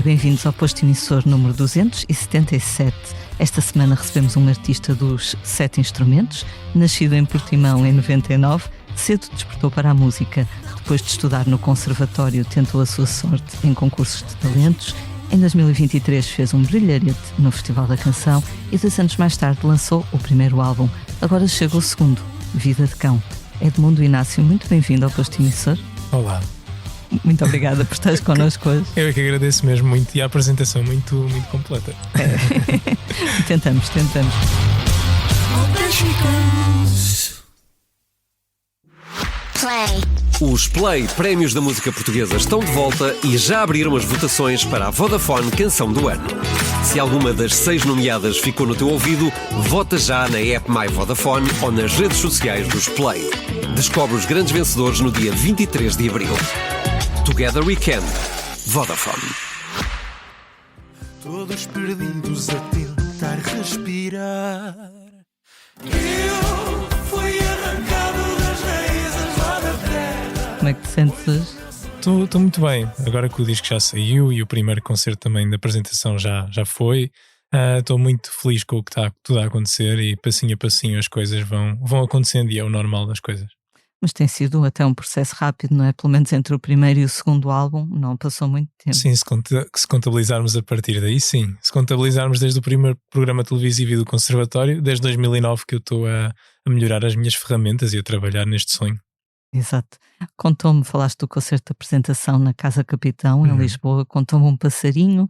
bem-vindos ao Posto Emissor número 277. Esta semana recebemos um artista dos 7 instrumentos, nascido em Portimão em 99, cedo despertou para a música. Depois de estudar no conservatório, tentou a sua sorte em concursos de talentos. Em 2023 fez um brilharete no Festival da Canção e 2 anos mais tarde lançou o primeiro álbum. Agora chega o segundo, Vida de Cão. Edmundo Inácio, muito bem-vindo ao Posto Emissor. Olá. Muito obrigada por estares connosco hoje. Eu é que agradeço mesmo muito e a apresentação muito completa. Tentamos. Os Play Prémios da Música Portuguesa estão de volta e já abriram as votações para a Vodafone Canção do Ano. Se alguma das 6 nomeadas ficou no teu ouvido, vota já na app My Vodafone ou nas redes sociais dos Play. Descobre os grandes vencedores no dia 23 de abril. Together We Can. Vodafone. Todos perdidos a tentar respirar. Eu fui arrancado das raízes lá da terra. Como é que te sentes hoje? Estou muito bem. Agora que o disco já saiu e o primeiro concerto também da apresentação já foi, estou muito feliz com o que está tudo a acontecer e passinho a passinho as coisas vão acontecendo e é o normal das coisas. Mas tem sido até um processo rápido, não é? Pelo menos entre o primeiro e o segundo álbum não passou muito tempo. Sim, se contabilizarmos a partir daí, sim. Se contabilizarmos desde o primeiro programa televisivo e do conservatório, desde 2009 que eu estou a melhorar as minhas ferramentas e a trabalhar neste sonho. Exato. Contou-me, falaste do concerto de apresentação na Casa Capitão, em Lisboa, contou-me um passarinho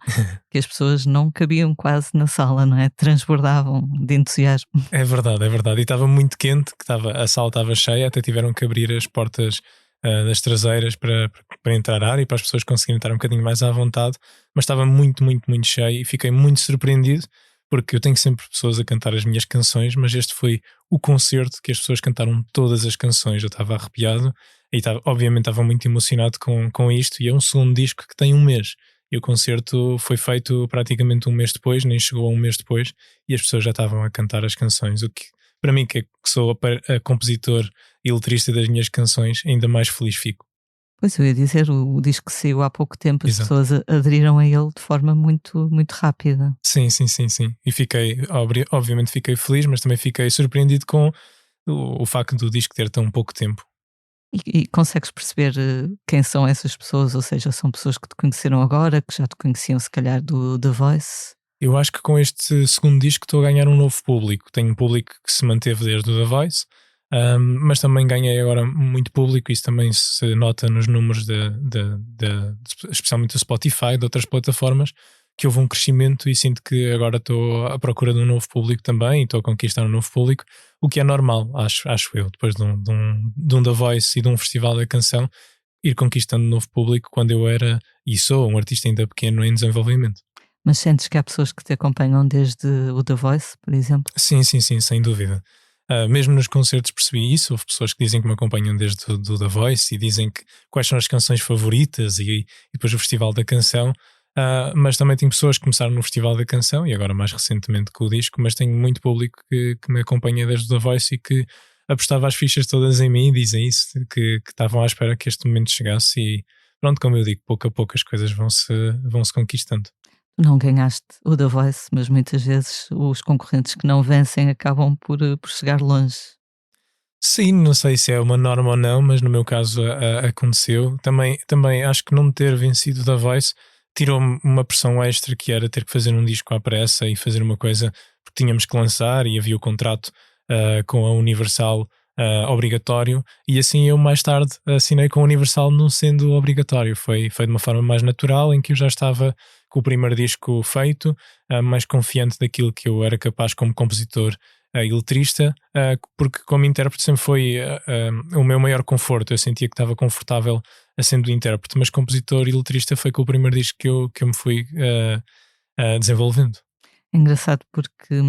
que as pessoas não cabiam quase na sala, não é? Transbordavam de entusiasmo. É verdade. E estava muito quente, a sala estava cheia, até tiveram que abrir as portas das traseiras para entrar ar e para as pessoas conseguirem estar um bocadinho mais à vontade, mas estava muito cheio e fiquei muito surpreendido, porque eu tenho sempre pessoas a cantar as minhas canções, mas este foi o concerto que as pessoas cantaram todas as canções. Eu estava arrepiado e obviamente estava muito emocionado com isto, e é um segundo disco que tem um mês. E o concerto foi feito praticamente um mês depois, nem chegou a um mês depois, e as pessoas já estavam a cantar as canções, o que para mim, que sou a compositor e letrista das minhas canções, ainda mais feliz fico. Pois, eu ia dizer, o disco saiu há pouco tempo, as Exato. pessoas aderiram a ele de forma muito rápida. Sim. E obviamente fiquei feliz, mas também fiquei surpreendido com o facto do disco ter tão pouco tempo. E consegues perceber quem são essas pessoas? Ou seja, são pessoas que te conheceram agora, que já te conheciam se calhar do The Voice? Eu acho que com este segundo disco estou a ganhar um novo público. Tenho um público que se manteve desde o The Voice, mas também ganhei agora muito público. Isso também se nota nos números especialmente do Spotify, de outras plataformas, que houve um crescimento, e sinto que agora estou à procura de um novo público também, e estou a conquistar um novo público, o que é normal, acho eu, depois de um The Voice e de um Festival da Canção, ir conquistando um novo público quando eu era e sou um artista ainda pequeno em desenvolvimento. Mas sentes que há pessoas que te acompanham desde o The Voice, por exemplo? Sim, sem dúvida. Mesmo nos concertos percebi isso. Houve pessoas que dizem que me acompanham desde do The Voice e dizem quais são as canções favoritas e depois o Festival da Canção. Mas também tenho pessoas que começaram no Festival da Canção e agora mais recentemente com o disco, mas tenho muito público que me acompanha desde o The Voice e que apostava as fichas todas em mim, e dizem isso, que estavam à espera que este momento chegasse, e pronto, como eu digo, pouco a pouco as coisas vão se conquistando. Não ganhaste o The Voice, mas muitas vezes os concorrentes que não vencem acabam por chegar longe. Sim, não sei se é uma norma ou não, mas no meu caso aconteceu. Também acho que não ter vencido o The Voice tirou-me uma pressão extra, que era ter que fazer um disco à pressa e fazer uma coisa porque tínhamos que lançar, e havia o contrato com a Universal obrigatório, e assim eu mais tarde assinei com a Universal não sendo obrigatório. Foi de uma forma mais natural, em que eu já estava com o primeiro disco feito, mais confiante daquilo que eu era capaz como compositor e letrista, porque como intérprete sempre foi o meu maior conforto. Eu sentia que estava confortável sendo intérprete, mas compositor e letrista foi com o primeiro disco que eu me fui desenvolvendo. É engraçado porque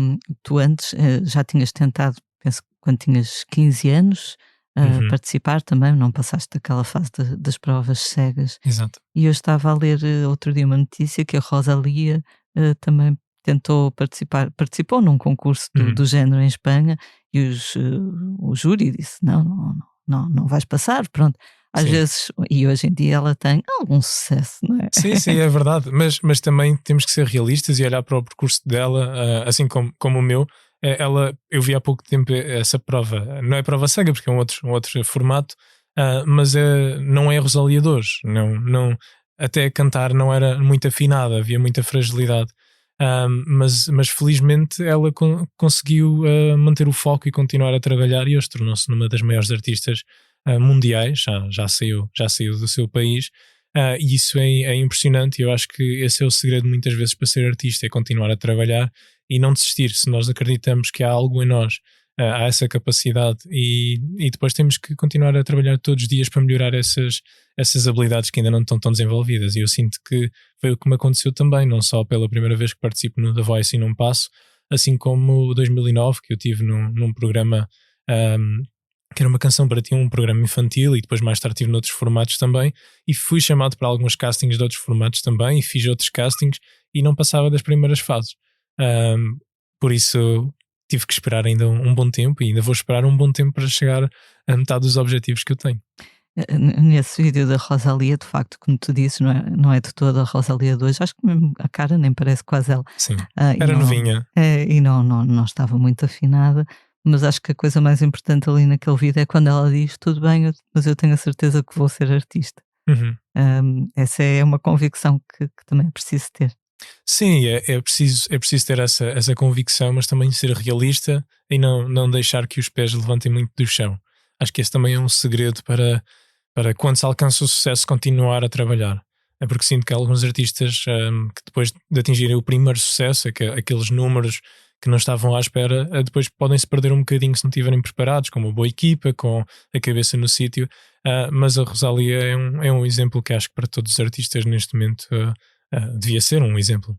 tu antes já tinhas tentado, penso que quando tinhas 15 anos, participar também, não passaste daquela fase das provas cegas. Exato. E eu estava a ler outro dia uma notícia que a Rosalía também tentou participou num concurso do género em Espanha, e o júri disse, não vais passar, pronto. às Sim. vezes, e hoje em dia ela tem algum sucesso, não é? Sim, é verdade, mas também temos que ser realistas e olhar para o percurso dela, assim como o meu. Eu vi há pouco tempo essa prova, não é prova cega, porque é um outro formato, mas não é Rosalia de hoje, não, até a cantar não era muito afinada, havia muita fragilidade. Mas felizmente ela conseguiu manter o foco e continuar a trabalhar, e hoje tornou-se numa das maiores artistas mundiais, já saiu do seu país. E isso é impressionante, e eu acho que esse é o segredo muitas vezes para ser artista, é continuar a trabalhar e não desistir. Se nós acreditamos que há algo em nós, há essa capacidade, e depois temos que continuar a trabalhar todos os dias para melhorar essas habilidades que ainda não estão tão desenvolvidas. E eu sinto que foi o que me aconteceu também, não só pela primeira vez que participo no The Voice e não passo, assim como 2009, que eu tive num programa que era uma canção para ti, um programa infantil, e depois mais tarde tive noutros formatos também, e fui chamado para alguns castings de outros formatos também, e fiz outros castings e não passava das primeiras fases. Por isso tive que esperar ainda um bom tempo, e ainda vou esperar um bom tempo para chegar a metade dos objetivos que eu tenho. Nesse vídeo da Rosalia, de facto, como tu dizes, não é de toda a Rosalia de hoje, acho que mesmo a cara nem parece quase ela. Sim, E era não, novinha. e não estava muito afinada, mas acho que a coisa mais importante ali naquele vídeo é quando ela diz: tudo bem, mas eu tenho a certeza que vou ser artista. Uhum. Essa é uma convicção que também é preciso ter. Sim, é preciso ter essa convicção, mas também ser realista e não deixar que os pés levantem muito do chão. Acho que esse também é um segredo para quando se alcança o sucesso continuar a trabalhar. É porque sinto que alguns artistas que depois de atingirem o primeiro sucesso, aqueles números que não estavam à espera, depois podem-se perder um bocadinho se não estiverem preparados, com uma boa equipa, com a cabeça no sítio. Mas a Rosalia é um exemplo que acho que para todos os artistas neste momento devia ser um exemplo.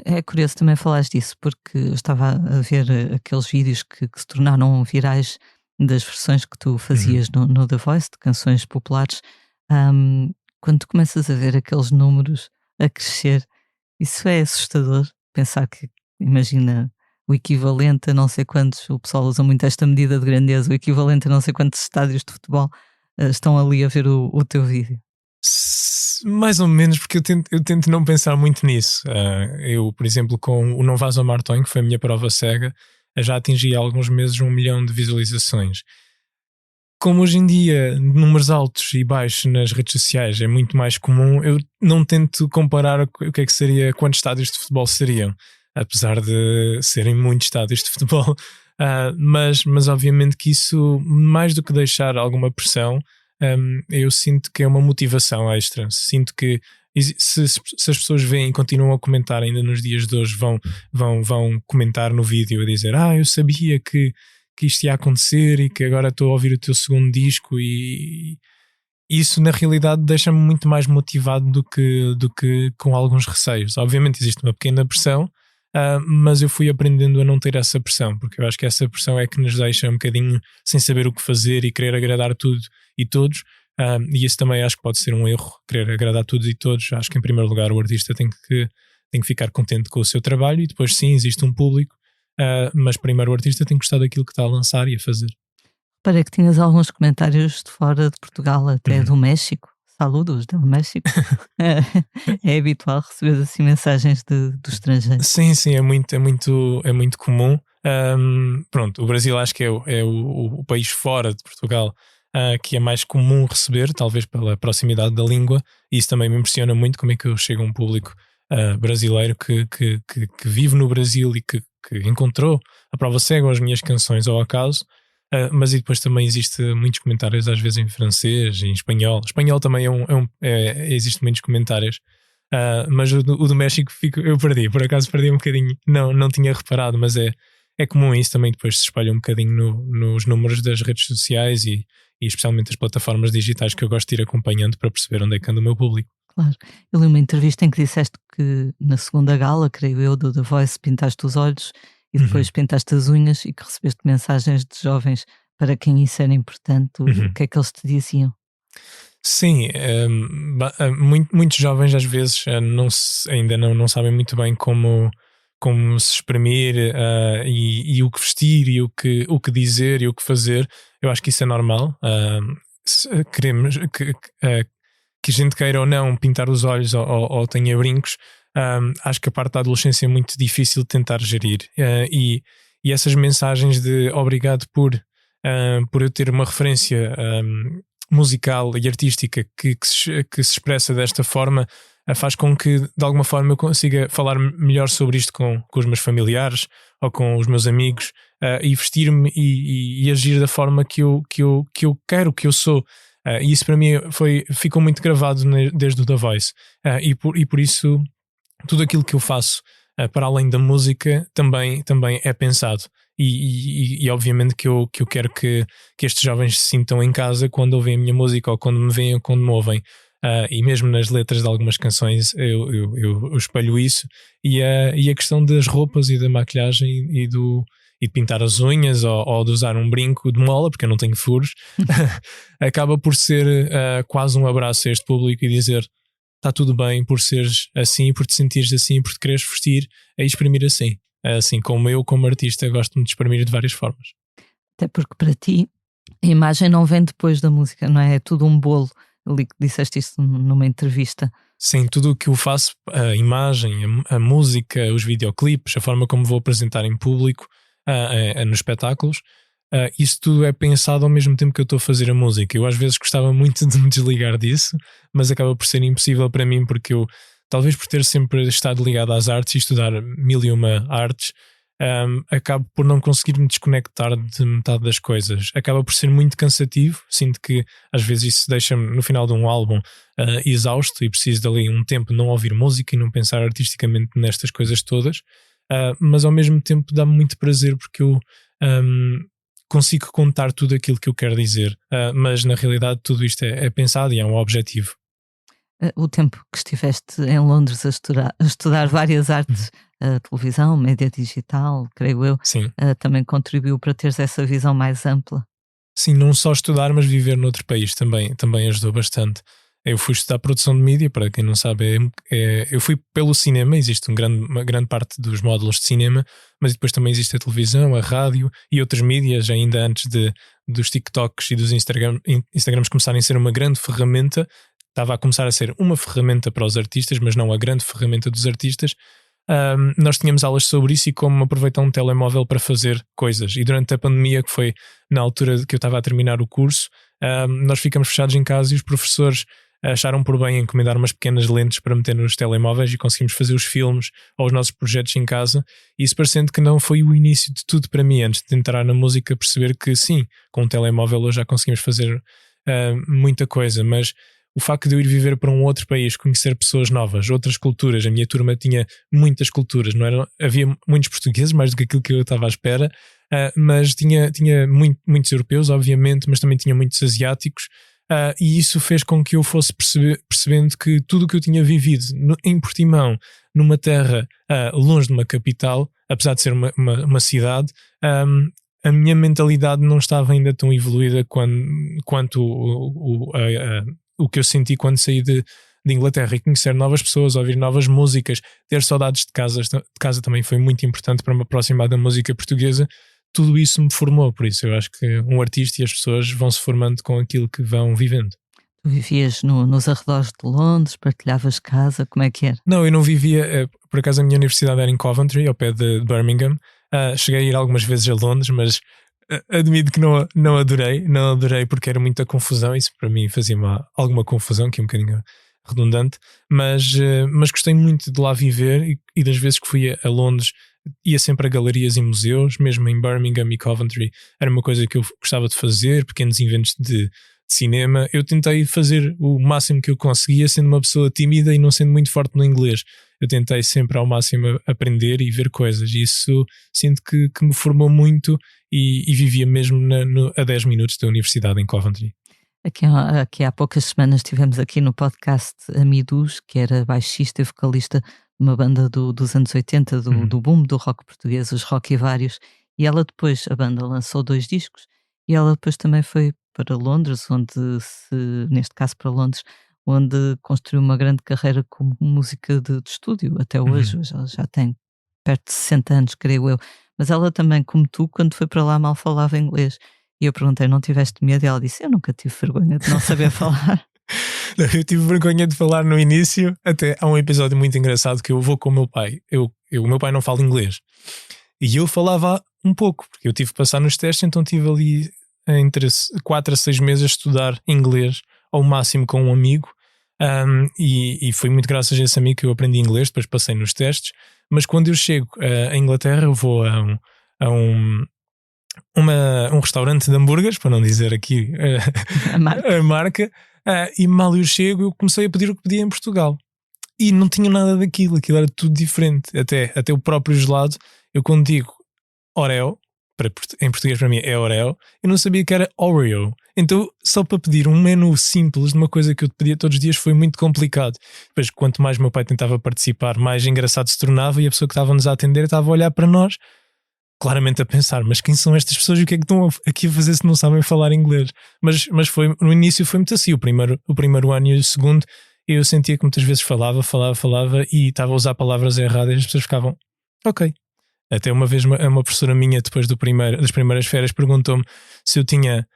É curioso também falares disso, porque eu estava a ver aqueles vídeos que se tornaram virais das versões que tu fazias no The Voice, de canções populares. Quando tu começas a ver aqueles números a crescer, isso é assustador. Pensar que, imagina, o equivalente a não sei quantos, o pessoal usa muito esta medida de grandeza, o equivalente a não sei quantos estádios de futebol estão ali a ver o teu vídeo. Mais ou menos, porque eu tento não pensar muito nisso. Eu, por exemplo, com o Não Vás ao Martonho, que foi a minha prova cega, já atingi há alguns meses 1 milhão de visualizações. Como hoje em dia números altos e baixos nas redes sociais é muito mais comum, eu não tento comparar o que é que seria, quantos estádios de futebol seriam, apesar de serem muitos estádios de futebol. Mas obviamente que isso, mais do que deixar alguma pressão, eu sinto que é uma motivação extra. Sinto que se as pessoas veem e continuam a comentar ainda nos dias de hoje, vão comentar no vídeo a dizer: eu sabia que isto ia acontecer e que agora estou a ouvir o teu segundo disco, e isso na realidade deixa-me muito mais motivado do que com alguns receios. Obviamente existe uma pequena pressão, mas eu fui aprendendo a não ter essa pressão, porque eu acho que essa pressão é que nos deixa um bocadinho sem saber o que fazer e querer agradar tudo e todos. E isso também acho que pode ser um erro, querer agradar tudo e todos. Acho que em primeiro lugar o artista tem que ficar contente com o seu trabalho, e depois sim, existe um público, mas primeiro o artista tem que gostar daquilo que está a lançar e a fazer. Para que tinhas alguns comentários de fora de Portugal, até do México. Saludos do México. É habitual receber assim mensagens do estrangeiro. Sim, é muito comum. Pronto, o Brasil acho que é o país fora de Portugal que é mais comum receber, talvez pela proximidade da língua, e isso também me impressiona muito, como é que eu chego a um público brasileiro que vive no Brasil e que encontrou a prova cega ou as minhas canções ao acaso. Mas e depois também existe muitos comentários, às vezes em francês, em espanhol. Espanhol também existe muitos comentários. Mas o do México eu por acaso perdi um bocadinho. Não tinha reparado, mas é comum isso também. Depois se espalha um bocadinho nos números das redes sociais e especialmente as plataformas digitais, que eu gosto de ir acompanhando para perceber onde é que anda o meu público. Claro. Eu li uma entrevista em que disseste que na segunda gala, creio eu, do The Voice, pintaste os olhos e depois pintaste as unhas, e que recebeste mensagens de jovens para quem isso era importante. O que é que eles te diziam? Sim, muitos jovens às vezes ainda não sabem muito bem como se exprimir e o que vestir e o que dizer e o que fazer. Eu acho que isso é normal. se queremos que a gente queira ou não pintar os olhos ou tenha brincos, acho que a parte da adolescência é muito difícil de tentar gerir. E essas mensagens de obrigado por eu ter uma referência musical e artística que se expressa desta forma, faz com que de alguma forma eu consiga falar melhor sobre isto com os meus familiares ou com os meus amigos, e vestir-me e agir da forma que eu quero, que eu sou. E isso para mim ficou muito gravado desde o The Voice, e por isso tudo aquilo que eu faço para além da música também é pensado. E obviamente que eu quero que estes jovens se sintam em casa quando ouvem a minha música, ou quando me veem ou quando me ouvem. E mesmo nas letras de algumas canções eu espelho isso. E a questão das roupas e da maquilhagem e de pintar as unhas ou de usar um brinco de mola, porque eu não tenho furos, acaba por ser quase um abraço a este público e dizer: está tudo bem por seres assim, por te sentires assim, por te quereres vestir e exprimir assim. Assim como eu, como artista, gosto-me de exprimir de várias formas. Até porque para ti a imagem não vem depois da música, não é? É tudo um bolo. Ali que disseste isso numa entrevista. Sim, tudo o que eu faço, a imagem, a música, os videoclipes, a forma como vou apresentar em público, nos espetáculos, isso tudo é pensado ao mesmo tempo que eu estou a fazer a música. Eu às vezes gostava muito de me desligar disso, mas acaba por ser impossível para mim, porque eu, talvez por ter sempre estado ligado às artes e estudar 1001 artes, acabo por não conseguir me desconectar de metade das coisas. Acaba por ser muito cansativo. Sinto que às vezes isso deixa-me no final de um álbum exausto, e preciso dali um tempo não ouvir música e não pensar artisticamente nestas coisas todas, mas ao mesmo tempo dá-me muito prazer, porque eu consigo contar tudo aquilo que eu quero dizer, mas na realidade tudo isto é pensado e é um objetivo. O tempo que estiveste em Londres a estudar várias artes, televisão, média digital, creio eu, Sim. Também contribuiu para teres essa visão mais ampla. Sim, não só estudar, mas viver noutro país também ajudou bastante. Eu fui estudar produção de mídia, para quem não sabe, eu fui pelo cinema. Existe uma grande parte dos módulos de cinema, mas depois também existe a televisão, a rádio e outras mídias, ainda antes dos TikToks e dos Instagrams começarem a ser uma grande ferramenta. Estava a começar a ser uma ferramenta para os artistas, mas não a grande ferramenta dos artistas. Nós tínhamos aulas sobre isso e como aproveitar um telemóvel para fazer coisas. E durante a pandemia, que foi na altura que eu estava a terminar o curso, nós ficamos fechados em casa e os professores acharam por bem encomendar umas pequenas lentes para meter nos telemóveis, e conseguimos fazer os filmes ou os nossos projetos em casa. E isso, parecendo que não, foi o início de tudo para mim. Antes de entrar na música, perceber que sim, com um telemóvel hoje já conseguimos fazer muita coisa. Mas o facto de eu ir viver para um outro país, conhecer pessoas novas, outras culturas. A minha turma tinha muitas culturas, não era? Havia muitos portugueses, mais do que aquilo que eu estava à espera, mas tinha muitos europeus, obviamente, mas também tinha muitos asiáticos, e isso fez com que eu fosse percebendo que tudo o que eu tinha vivido em Portimão, numa terra longe de uma capital, apesar de ser uma cidade, a minha mentalidade não estava ainda tão evoluída quanto o que eu senti quando saí de Inglaterra, e conhecer novas pessoas, ouvir novas músicas, ter saudades de casa também foi muito importante para me aproximar da música portuguesa. Tudo isso me formou, por isso eu acho que um artista e as pessoas vão se formando com aquilo que vão vivendo. Tu vivias nos arredores de Londres, partilhavas casa, como é que era? Não, eu não vivia, por acaso a minha universidade era em Coventry, ao pé de Birmingham. Cheguei a ir algumas vezes a Londres, mas admito que não adorei porque era muita confusão. Isso para mim fazia alguma confusão, que é um bocadinho redundante, mas gostei muito de lá viver, e das vezes que fui a Londres ia sempre a galerias e museus. Mesmo em Birmingham e Coventry era uma coisa que eu gostava de fazer, pequenos eventos de cinema. Eu tentei fazer o máximo que eu conseguia, sendo uma pessoa tímida e não sendo muito forte no inglês. Eu tentei sempre ao máximo aprender e ver coisas, e isso sinto que me formou muito, e vivia mesmo a 10 minutos da universidade em Coventry. Aqui há poucas semanas tivemos aqui no podcast a Midus, que era baixista e vocalista de uma banda dos anos 80, do boom do rock português, os Rock e Vários, e ela depois, a banda lançou 2 discos, e ela depois também foi para Londres, neste caso para Londres, onde construiu uma grande carreira como música de estúdio, até hoje. Ela já tem perto de 60 anos, creio eu, mas ela também, como tu, quando foi para lá mal falava inglês, E eu perguntei, não tiveste medo? E ela disse, eu nunca tive vergonha de não saber falar. Eu tive vergonha de falar no início. Até há um episódio muito engraçado que eu vou com o meu pai. O meu pai não fala inglês. E eu falava um pouco, porque eu tive que passar nos testes, então tive ali entre 4 a 6 meses a estudar inglês ao máximo com um amigo. E foi muito graças a esse amigo que eu aprendi inglês, depois passei nos testes. Mas quando eu chego à Inglaterra, eu vou a um restaurante de hambúrgueres, para não dizer aqui a marca, e mal eu chego, eu comecei a pedir o que pedia em Portugal. E não tinha nada daquilo, aquilo era tudo diferente. Até o próprio gelado, eu quando digo Oreo, em português para mim é Oreo, eu não sabia que era Oreo. Então, só para pedir um menu simples de uma coisa que eu pedia todos os dias foi muito complicado. Depois, quanto mais meu pai tentava participar, mais engraçado se tornava, e a pessoa que estava-nos a atender estava a olhar para nós, claramente a pensar, mas quem são estas pessoas e o que é que estão aqui a fazer se não sabem falar inglês? Mas no início foi muito assim, o primeiro ano e o segundo, eu sentia que muitas vezes falava e estava a usar palavras erradas e as pessoas ficavam, ok. Até uma vez uma professora minha, depois das primeiras férias, perguntou-me se eu tinha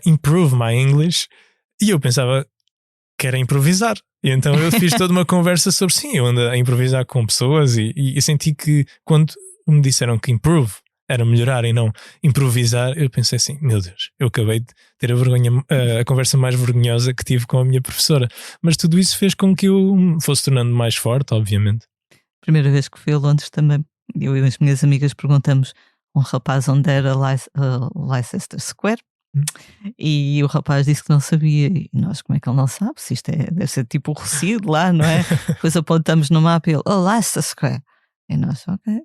improve my English, e eu pensava que era improvisar. E então eu fiz toda uma conversa sobre, sim, eu ando a improvisar com pessoas e senti que quando me disseram que improve era melhorar e não improvisar, eu pensei assim, meu Deus, eu acabei de ter a conversa mais vergonhosa que tive com a minha professora. Mas tudo isso fez com que eu me fosse tornando mais forte, obviamente. Primeira vez que fui a Londres também, eu e as minhas amigas perguntamos a um rapaz onde era Leicester Square, e o rapaz disse que não sabia, e nós, como é que ele não sabe? Se isto deve ser tipo o Rocio de lá, não é? Depois apontamos no mapa e ele, Leicester Square. E nós, ok.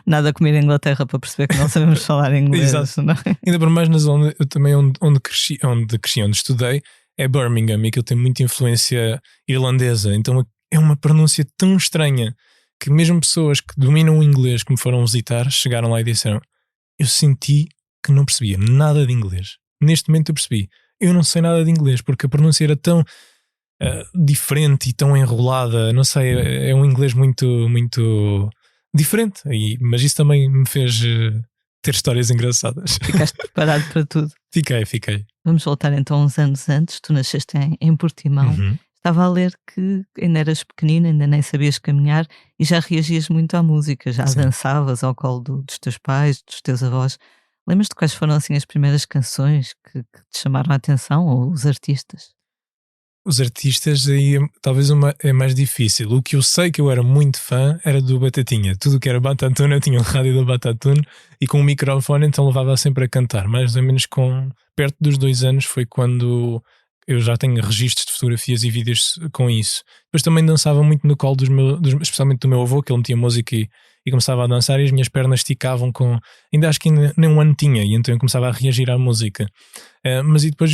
Nada como ir à Inglaterra para perceber que não sabemos falar inglês. Exato. Não é? Ainda por mais na zona, eu também onde cresci, onde estudei, é Birmingham, e aquilo tem muita influência irlandesa. Então é uma pronúncia tão estranha que mesmo pessoas que dominam o inglês que me foram visitar chegaram lá e disseram, eu senti que não percebia nada de inglês. Neste momento eu percebi, eu não sei nada de inglês, porque a pronúncia era tão diferente e tão enrolada, não sei, é um inglês muito, muito diferente, mas isso também me fez ter histórias engraçadas. Ficaste preparado para tudo. Fiquei. Vamos voltar então uns anos antes. Tu nasceste em Portimão. Uhum. Estava a ler que ainda eras pequenina, ainda nem sabias caminhar e já reagias muito à música, já Sim. Dançavas ao colo dos teus pais, dos teus avós. Lembras-te quais foram assim as primeiras canções que te chamaram a atenção, ou os artistas? Os artistas aí talvez é mais difícil. O que eu sei que eu era muito fã era do Batatinha. Tudo que era Batatuna, eu tinha um rádio da Batatuna e com um microfone, então levava sempre a cantar. Mais ou menos perto dos 2 anos foi quando eu já tenho registros de fotografias e vídeos com isso. Depois também dançava muito no colo especialmente do meu avô, que ele metia música e começava a dançar, e as minhas pernas esticavam ainda acho que nem um ano tinha, e então eu começava a reagir à música. Mas e depois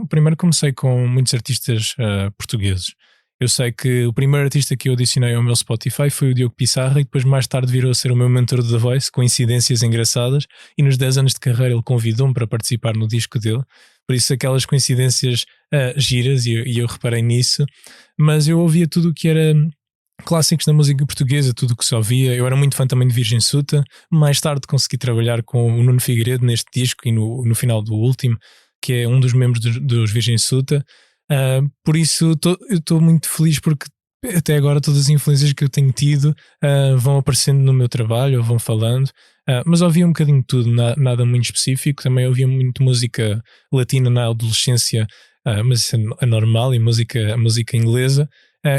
primeiro comecei com muitos artistas portugueses. Eu sei que o primeiro artista que eu adicionei ao meu Spotify foi o Diogo Pissarra, e depois mais tarde virou a ser o meu mentor de The Voice, coincidências engraçadas, e nos 10 anos de carreira ele convidou-me para participar no disco dele. Por isso aquelas coincidências giras, e eu reparei nisso. Mas eu ouvia tudo o que era clássicos da música portuguesa, tudo o que se ouvia. Eu era muito fã também de Virgem Suta. Mais tarde consegui trabalhar com o Nuno Figueiredo neste disco e no final do último, que é um dos membros dos Virgem Suta. Por isso eu estou muito feliz, porque até agora todas as influências que eu tenho tido vão aparecendo no meu trabalho, ou vão falando. Mas ouvia um bocadinho de tudo, nada muito específico. Também ouvia muito música latina na adolescência, mas isso é normal, e música inglesa.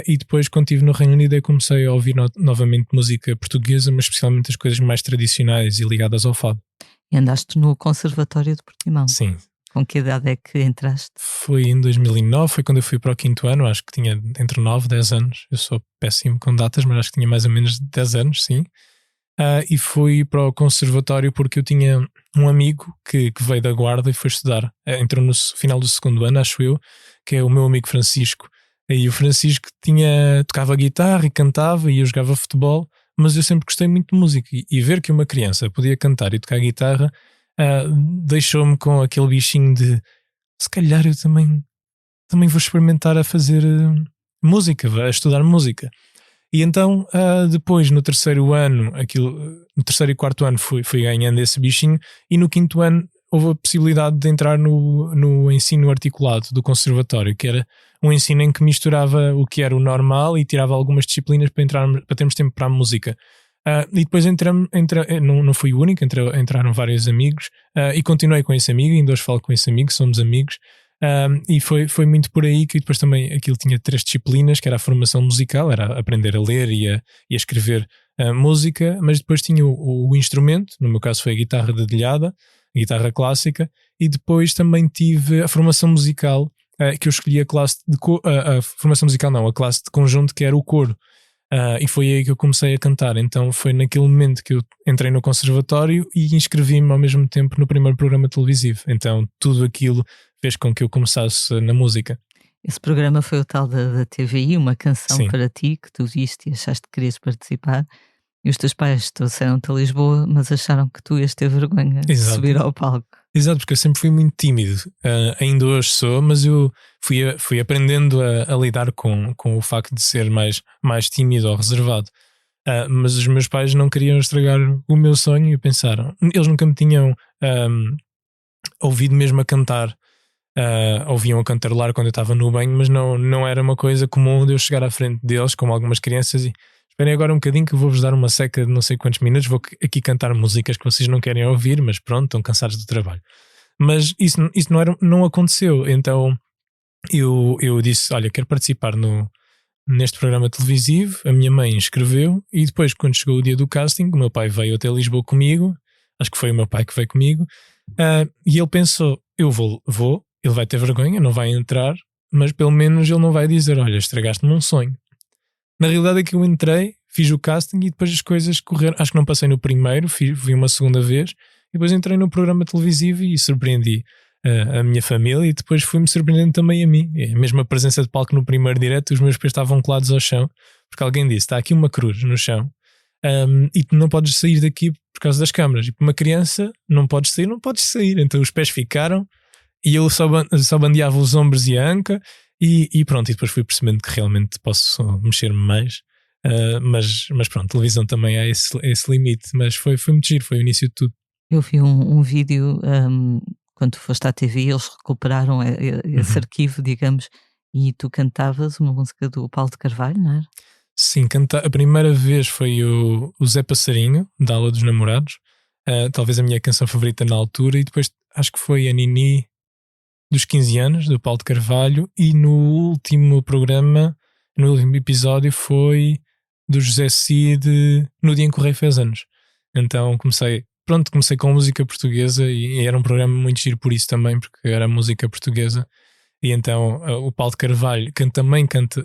E depois, quando estive no Reino Unido, eu comecei a ouvir novamente música portuguesa, mas especialmente as coisas mais tradicionais e ligadas ao fado. E andaste no Conservatório de Portimão. Sim. Com que idade é que entraste? Foi em 2009, foi quando eu fui para o 5º ano, acho que tinha entre 9 e 10 anos. Eu sou péssimo com datas, mas acho que tinha mais ou menos 10 anos, sim. E fui para o conservatório porque eu tinha um amigo que veio da Guarda e foi estudar. Entrou no final do 2º ano, acho eu, que é o meu amigo Francisco. E o Francisco tocava guitarra e cantava, e eu jogava futebol, mas eu sempre gostei muito de música. E ver que uma criança podia cantar e tocar guitarra deixou-me com aquele bichinho de, se calhar eu também vou experimentar a fazer música, a estudar música. E então depois no 3º ano, no 3º e 4º ano fui ganhando esse bichinho, e no 5º ano houve a possibilidade de entrar no ensino articulado do conservatório, que era um ensino em que misturava o que era o normal e tirava algumas disciplinas para termos tempo para a música. E depois não fui o único, entraram vários amigos, e continuei com esse amigo, ainda hoje falo com esse amigo, somos amigos. E foi muito por aí que depois também aquilo tinha 3 disciplinas, que era a formação musical, era aprender a ler e a escrever música, mas depois tinha o instrumento, no meu caso foi a guitarra dedilhada, a guitarra clássica, e depois também tive a formação musical, que eu escolhi a classe a formação musical não, a classe de conjunto, que era o coro. E foi aí que eu comecei a cantar. Então foi naquele momento que eu entrei no conservatório e inscrevi-me ao mesmo tempo no primeiro programa televisivo. Então tudo aquilo fez com que eu começasse na música. Esse programa foi o tal da TVI, uma canção Sim. para ti, que tu viste e achaste que querias participar. E os teus pais trouxeram-te a Lisboa, mas acharam que tu ias ter vergonha de Exato. subir ao palco. Exato, porque eu sempre fui muito tímido. Ainda hoje sou, mas eu fui aprendendo a lidar com o facto de ser mais tímido ou reservado. Mas os meus pais não queriam estragar o meu sonho e pensaram. Eles nunca me tinham ouvido mesmo a cantar. Ouviam a cantarolar quando eu estava no banho, mas não era uma coisa comum de eu chegar à frente deles, como algumas crianças, e esperem agora um bocadinho que eu vou-vos dar uma seca de não sei quantos minutos, vou aqui cantar músicas que vocês não querem ouvir, mas pronto, estão cansados do trabalho. Mas isso não aconteceu. Então eu disse, olha, quero participar neste programa televisivo. A minha mãe inscreveu, e depois, quando chegou o dia do casting, o meu pai veio até Lisboa comigo, acho que foi o meu pai que veio comigo, e ele pensou, eu vou, ele vai ter vergonha, não vai entrar, mas pelo menos ele não vai dizer, olha, estragaste-me um sonho. Na realidade é que eu entrei, fiz o casting e depois as coisas correram. Acho que não passei no primeiro, vi uma segunda vez, e depois entrei no programa televisivo e surpreendi a minha família, e depois fui-me surpreendendo também a mim. A mesma presença de palco no primeiro direto, os meus pés estavam colados ao chão, porque alguém disse, está aqui uma cruz no chão, e tu não podes sair daqui por causa das câmaras. E para uma criança, não podes sair. Então os pés ficaram, e eu só bandeava os ombros e a anca, e pronto, e depois fui percebendo que realmente posso mexer-me mais, mas pronto, televisão também há esse limite, mas foi muito giro, foi o início de tudo. Eu vi um vídeo, quando foste à TV, eles recuperaram esse arquivo, digamos, e tu cantavas uma música do Paulo de Carvalho, não era? Sim, a primeira vez foi o Zé Passarinho, da Aula dos Namorados, talvez a minha canção favorita na altura, e depois acho que foi a Nini dos 15 anos, do Paulo de Carvalho, e no último programa, no último episódio, foi do José Cid, no dia em que o Rei fez anos. Então comecei com música portuguesa, e era um programa muito giro por isso também, porque era música portuguesa. E então o Paulo de Carvalho também canto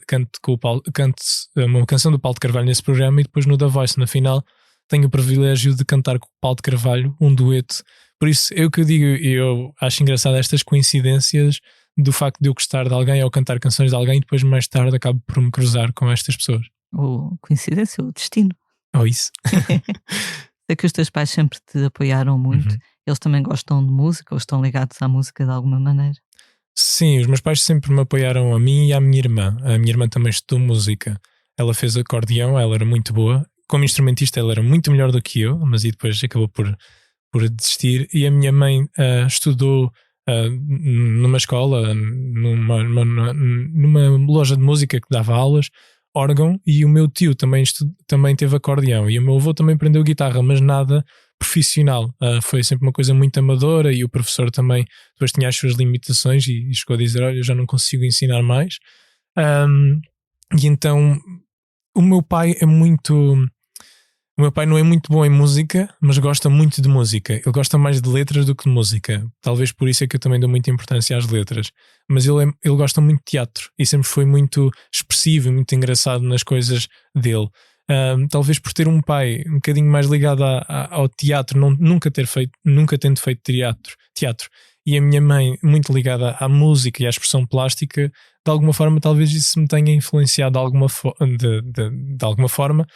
uma canção do Paulo de Carvalho nesse programa, e depois no The Voice, na final, tenho o privilégio de cantar com o Paulo de Carvalho um dueto. Por isso é o que eu digo, eu acho engraçado estas coincidências do facto de eu gostar de alguém ou cantar canções de alguém, e depois mais tarde acabo por me cruzar com estas pessoas. Ou coincidência, ou destino. Ou isso. Sei que os teus pais sempre te apoiaram muito. Eles também gostam de música, ou estão ligados à música de alguma maneira? Sim, os meus pais sempre me apoiaram, a mim e à minha irmã. A minha irmã também estudou música. Ela fez acordeão, ela era muito boa. Como instrumentista ela era muito melhor do que eu, mas e depois acabou por desistir. E a minha mãe estudou numa escola, numa loja de música que dava aulas, órgão, e o meu tio também teve acordeão, e o meu avô também aprendeu guitarra, mas nada profissional. Foi sempre uma coisa muito amadora, e o professor também depois tinha as suas limitações e chegou a dizer, olha, eu já não consigo ensinar mais. E então o meu pai não é muito bom em música, mas gosta muito de música. Ele gosta mais de letras do que de música. Talvez por isso é que eu também dou muita importância às letras. Mas ele gosta muito de teatro, e sempre foi muito expressivo e muito engraçado nas coisas dele. Talvez por ter um pai um bocadinho mais ligado ao teatro, nunca tendo feito teatro, e a minha mãe muito ligada à música e à expressão plástica, de alguma forma talvez isso me tenha influenciado de alguma forma.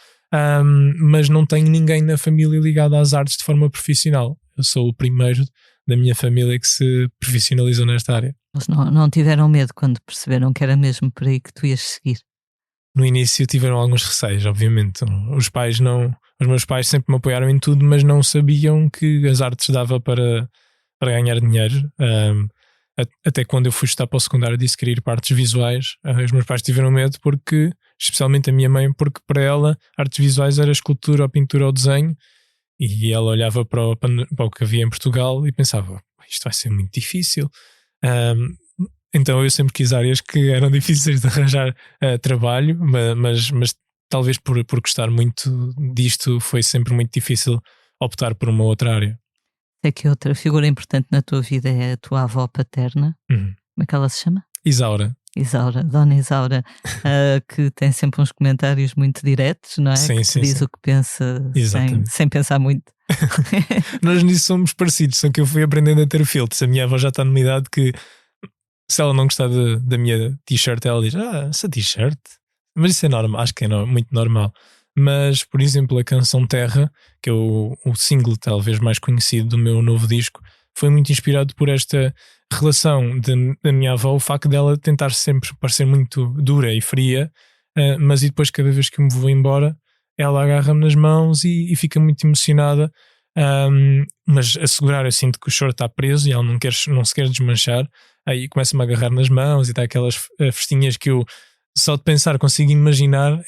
Mas não tenho ninguém na família ligado às artes de forma profissional. Eu sou o primeiro da minha família que se profissionalizou nesta área. Eles não tiveram medo quando perceberam que era mesmo por aí que tu ias seguir? No início tiveram alguns receios, obviamente. Os meus pais sempre me apoiaram em tudo, mas não sabiam que as artes dava para para ganhar dinheiro. Até quando eu fui estudar para o secundário disse que queria ir para artes visuais. Os meus pais tiveram medo porque, especialmente a minha mãe, porque para ela artes visuais era escultura, ou pintura ou desenho, e ela olhava para o que havia em Portugal e pensava, isto vai ser muito difícil. Então eu sempre quis áreas que eram difíceis de arranjar trabalho, mas talvez por gostar muito disto foi sempre muito difícil optar por uma outra área. É que outra figura importante na tua vida é a tua avó paterna. Uhum. Como é que ela se chama? Isaura. Isaura, Dona Isaura, que tem sempre uns comentários muito diretos, não é? Sim, que sim, diz sim. o que pensa sem pensar muito. Nós nisso somos parecidos, só que eu fui aprendendo a ter filtros. A minha avó já está numa idade que, se ela não gostar da minha t-shirt, ela diz, essa t-shirt? Mas isso é normal, acho que é muito normal. Mas, por exemplo, a canção Terra, que é o single talvez mais conhecido do meu novo disco, foi muito inspirado por esta relação da minha avó, o facto dela tentar sempre parecer muito dura e fria, mas e depois cada vez que eu me vou embora, ela agarra-me nas mãos e fica muito emocionada, mas a segurar, eu sinto que o choro está preso e ela não se quer desmanchar, aí começa-me a agarrar nas mãos e dá aquelas festinhas que eu só de pensar consigo imaginar.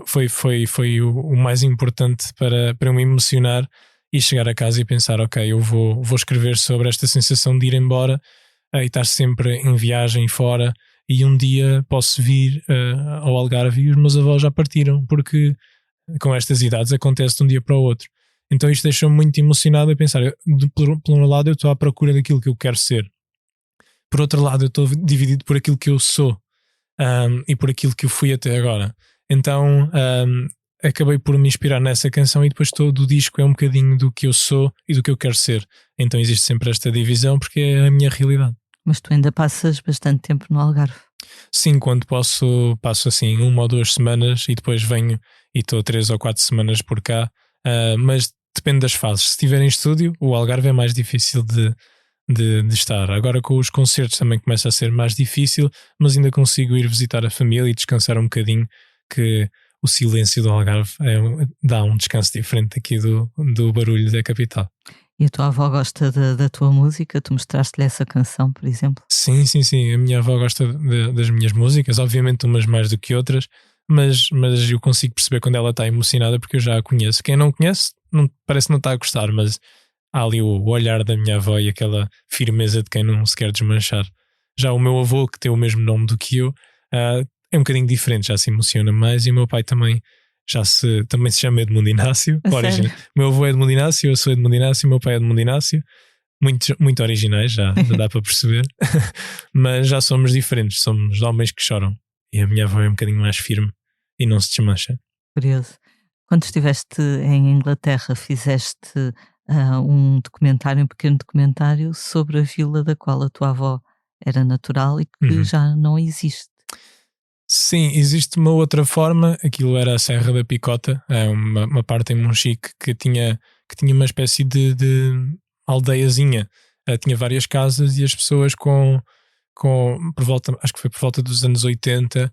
Foi o mais importante para eu me emocionar e chegar a casa e pensar, ok, eu vou escrever sobre esta sensação de ir embora e estar sempre em viagem fora, e um dia posso vir ao Algarve e os meus avós já partiram, porque com estas idades acontece de um dia para o outro. Então isto deixou-me muito emocionado a pensar, por um lado eu estou à procura daquilo que eu quero ser, por outro lado eu estou dividido por aquilo que eu sou, e por aquilo que eu fui até agora. Então acabei por me inspirar nessa canção, e depois todo o disco é um bocadinho do que eu sou e do que eu quero ser. Então existe sempre esta divisão porque é a minha realidade. Mas tu ainda passas bastante tempo no Algarve. Sim, quando passo assim 1 ou 2 semanas e depois venho e estou 3 ou 4 semanas por cá, mas depende das fases. Se estiver em estúdio, o Algarve é mais difícil de estar. Agora com os concertos também começa a ser mais difícil, mas ainda consigo ir visitar a família e descansar um bocadinho, que o silêncio do Algarve dá um descanso diferente aqui do barulho da capital. E a tua avó gosta da tua música? Tu mostraste-lhe essa canção, por exemplo? Sim. A minha avó gosta das minhas músicas, obviamente umas mais do que outras, mas eu consigo perceber quando ela está emocionada porque eu já a conheço. Quem não conhece parece que não está a gostar, mas há ali o olhar da minha avó e aquela firmeza de quem não se quer desmanchar. Já o meu avô, que tem o mesmo nome do que eu, é um bocadinho diferente, já se emociona mais, e o meu pai também também se chama Edmundo Inácio. Sério? O meu avô é Edmundo Inácio, eu sou Edmundo Inácio, o meu pai é Edmundo Inácio. Muito originais, já dá para perceber. Mas já somos diferentes, somos homens que choram. E a minha avó é um bocadinho mais firme e não se desmancha. Curioso. Quando estiveste em Inglaterra, fizeste um pequeno documentário sobre a vila da qual a tua avó era natural e que já não existe. Sim, existe uma outra forma. Aquilo era a Serra da Picota, uma parte em Monchique que tinha uma espécie de aldeiazinha. Tinha várias casas e as pessoas acho que foi por volta dos anos 80,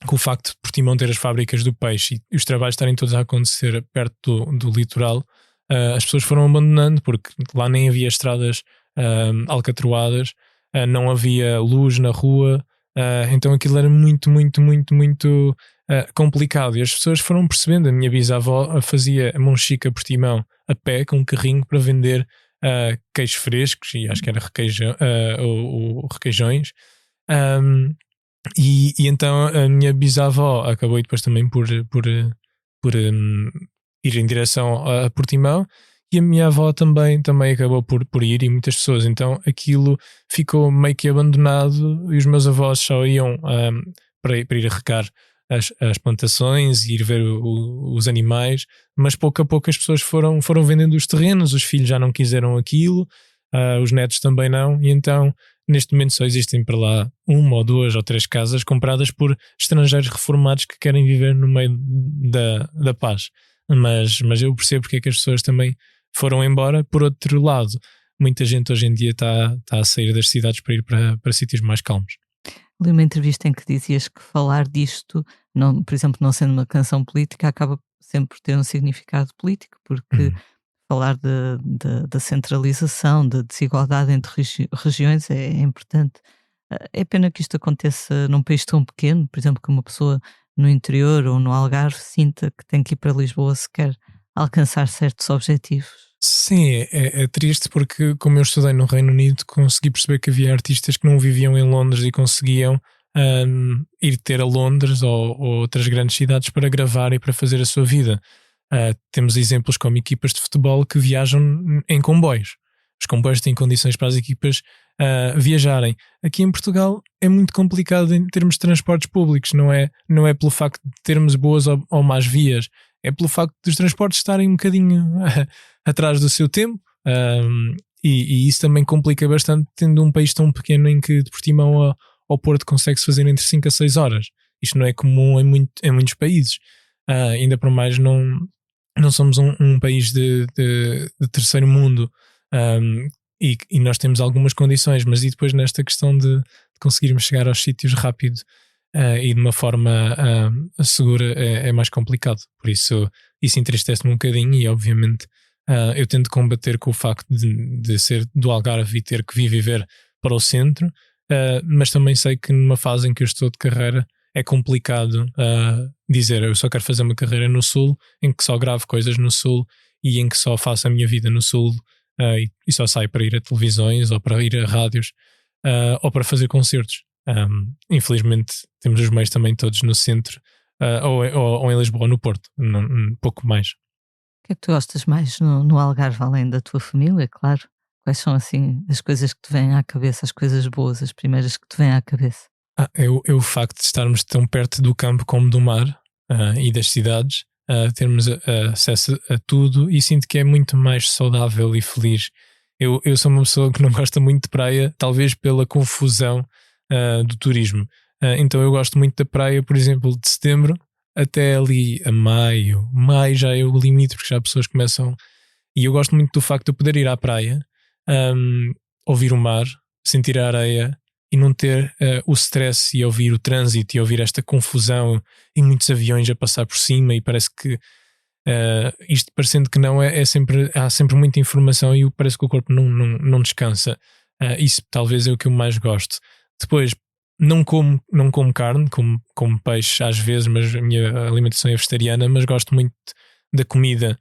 com o facto de Portimão ter as fábricas do peixe e os trabalhos estarem todos a acontecer perto do litoral, as pessoas foram abandonando porque lá nem havia estradas alcatroadas, não havia luz na rua. Então aquilo era muito complicado, e as pessoas foram percebendo. A minha bisavó fazia a Monchique a Portimão a pé com um carrinho para vender queijos frescos, e acho que era requeijões, e então a minha bisavó acabou depois também por ir em direção a Portimão, e a minha avó também acabou por ir, e muitas pessoas. Então aquilo ficou meio que abandonado, e os meus avós só iam para ir regar as plantações e ir ver os animais, mas pouco a pouco as pessoas foram vendendo os terrenos, os filhos já não quiseram aquilo, os netos também não, e então neste momento só existem para lá 1 ou 2 ou 3 casas compradas por estrangeiros reformados que querem viver no meio da paz. Mas eu percebo porque é que as pessoas também foram embora. Por outro lado, muita gente hoje em dia está a sair das cidades para ir para sítios mais calmos. Li uma entrevista em que dizias que falar disto, não, por exemplo, não sendo uma canção política, acaba sempre por ter um significado político, porque falar da centralização, da desigualdade entre regiões é importante. É pena que isto aconteça num país tão pequeno, por exemplo, que uma pessoa no interior ou no Algarve sinta que tem que ir para Lisboa se quer alcançar certos objetivos. Sim, é triste porque, como eu estudei no Reino Unido, consegui perceber que havia artistas que não viviam em Londres e conseguiam ir ter a Londres ou outras grandes cidades para gravar e para fazer a sua vida. Temos exemplos como equipas de futebol que viajam em comboios. Os comboios têm condições para as equipas viajarem. Aqui em Portugal é muito complicado em termos de transportes públicos, não é pelo facto de termos boas ou más vias, é pelo facto dos transportes estarem um bocadinho atrás do seu tempo, e isso também complica bastante, tendo um país tão pequeno em que de Portimão ao Porto consegue-se fazer entre 5 a 6 horas. Isto não é comum em muitos países. Ainda por mais não somos um país de terceiro mundo, e nós temos algumas condições, mas e depois nesta questão de conseguirmos chegar aos sítios rápido e de uma forma segura é mais complicado. Por isso entristece-me um bocadinho e obviamente eu tento combater com o facto de ser do Algarve e ter que vir viver para o centro, mas também sei que numa fase em que eu estou de carreira é complicado dizer eu só quero fazer uma carreira no Sul, em que só gravo coisas no Sul e em que só faço a minha vida no Sul, e só saio para ir a televisões ou para ir a rádios ou para fazer concertos. Infelizmente temos os meios também todos no centro, ou em Lisboa ou no Porto, pouco mais. O que é que tu gostas mais no Algarve, além da tua família, claro? Quais são assim as coisas que te vêm à cabeça, as coisas boas, as primeiras que te vêm à cabeça? É o facto de estarmos tão perto do campo como do mar, e das cidades, termos acesso a tudo, e sinto que é muito mais saudável e feliz. Eu sou uma pessoa que não gosta muito de praia, talvez pela confusão do turismo. Então eu gosto muito da praia, por exemplo, de setembro até ali a maio. Maio já é o limite, porque já pessoas começam. E eu gosto muito do facto de eu poder ir à praia, ouvir o mar, sentir a areia e não ter o stress e ouvir o trânsito e ouvir esta confusão e muitos aviões a passar por cima, e parece que isto parecendo que não há sempre muita informação e parece que o corpo não descansa. Isso talvez é o que eu mais gosto. Depois não como carne, como peixe às vezes, mas a minha alimentação é vegetariana, mas gosto muito da comida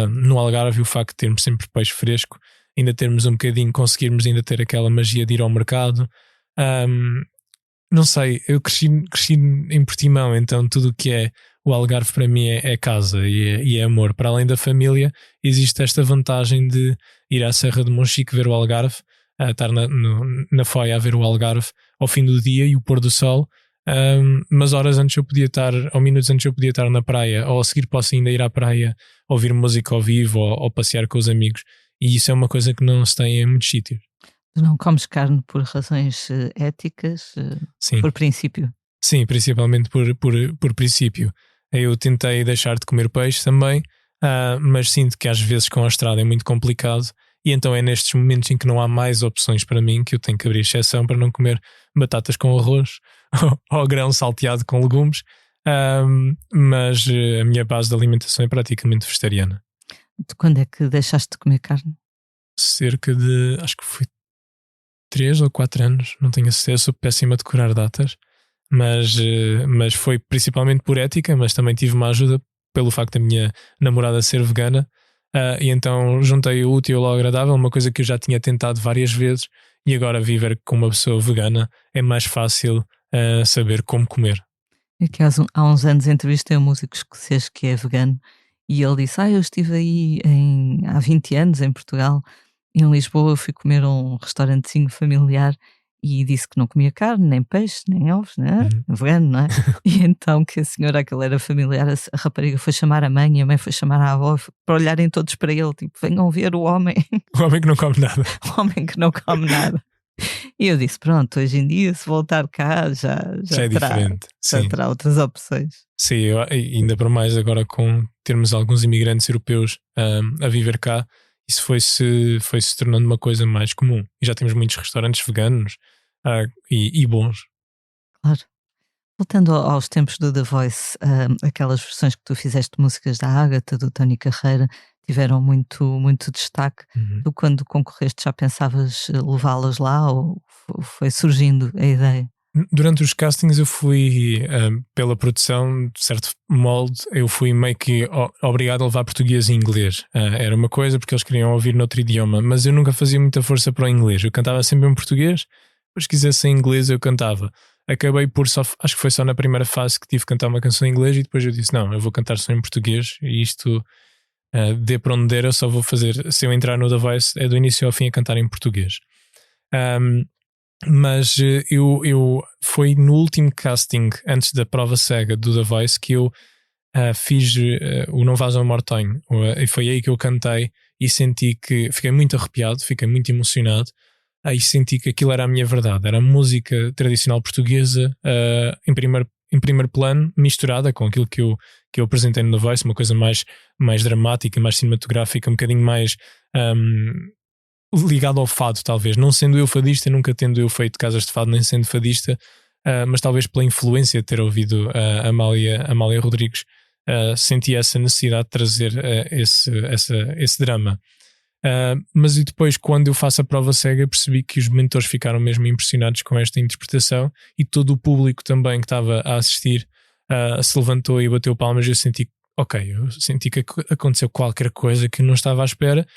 no Algarve, o facto de termos sempre peixe fresco, ainda termos um bocadinho, conseguirmos ainda ter aquela magia de ir ao mercado. Não sei, eu cresci em Portimão, então tudo o que é o Algarve para mim é casa e é amor. Para além da família, existe esta vantagem de ir à Serra de Monchique ver o Algarve, estar na foia a ver o Algarve ao fim do dia e o pôr do sol, mas horas antes eu podia estar, ou minutos antes eu podia estar na praia, ou a seguir posso ainda ir à praia, ouvir música ao vivo ou passear com os amigos, e isso é uma coisa que não se tem em muitos sítios. Tu não comes carne por razões éticas, Sim. por princípio? Sim, principalmente por princípio. Eu tentei deixar de comer peixe também, mas sinto que às vezes com a estrada é muito complicado, e então é nestes momentos em que não há mais opções para mim que eu tenho que abrir exceção para não comer batatas com arroz ou grão salteado com legumes, mas a minha base de alimentação é praticamente vegetariana. De quando é que deixaste de comer carne? Cerca de, acho que foi 3 ou 4 anos, não tenho certeza, sou péssima a decorar datas, mas foi principalmente por ética, mas também tive uma ajuda pelo facto da minha namorada ser vegana, e então juntei o útil ao agradável, uma coisa que eu já tinha tentado várias vezes, e agora viver com uma pessoa vegana é mais fácil saber como comer. É que há uns anos entrevistei um músico escocês que é vegano, e ele disse, eu estive aí há 20 anos em Portugal, em Lisboa, eu fui comer a um restaurantezinho familiar e disse que não comia carne, nem peixe, nem ovos, né? Vegano, não é? E então que a senhora, aquela era familiar, a rapariga foi chamar a mãe e a mãe foi chamar a avó para olharem todos para ele, tipo, venham ver o homem. O homem que não come nada. O homem que não come nada. E eu disse, pronto, hoje em dia se voltar cá já é diferente. Já terá outras opções. Sim, ainda por mais agora com termos alguns imigrantes europeus a viver cá, isso foi-se tornando uma coisa mais comum. E já temos muitos restaurantes veganos e bons. Claro. Voltando aos tempos do The Voice, aquelas versões que tu fizeste de músicas da Ágata, do Tony Carreira, tiveram muito destaque. Tu, quando concorreste, já pensavas levá-las lá ou foi surgindo a ideia? Durante os castings eu fui, pela produção, de certo molde, eu fui meio que obrigado a levar português e inglês. Era uma coisa porque eles queriam ouvir noutro idioma, mas eu nunca fazia muita força para o inglês. Eu cantava sempre em português, depois se quisesse em inglês eu cantava. Acabei por acho que foi só na primeira fase que tive que cantar uma canção em inglês e depois eu disse, não, eu vou cantar só em português e isto, dê para onde der, eu só vou fazer, se eu entrar no The Voice, é do início ao fim a cantar em português. Mas eu foi no último casting antes da prova cega do The Voice que eu fiz o Não Vás ao Mortonho, e foi aí que eu cantei e senti que fiquei muito arrepiado, fiquei muito emocionado, e senti que aquilo era a minha verdade, era a música tradicional portuguesa em primeiro plano, misturada com aquilo que eu apresentei no The Voice, uma coisa mais dramática, mais cinematográfica, um bocadinho mais ligado ao fado, talvez, não sendo eu fadista, nunca tendo eu feito casas de fado nem sendo fadista, mas talvez pela influência de ter ouvido a Amália Rodrigues, senti essa necessidade de trazer esse drama. Mas e depois, quando eu faço a prova cega, percebi que os mentores ficaram mesmo impressionados com esta interpretação e todo o público também que estava a assistir se levantou e bateu palmas. Eu senti que aconteceu qualquer coisa que eu não estava à espera,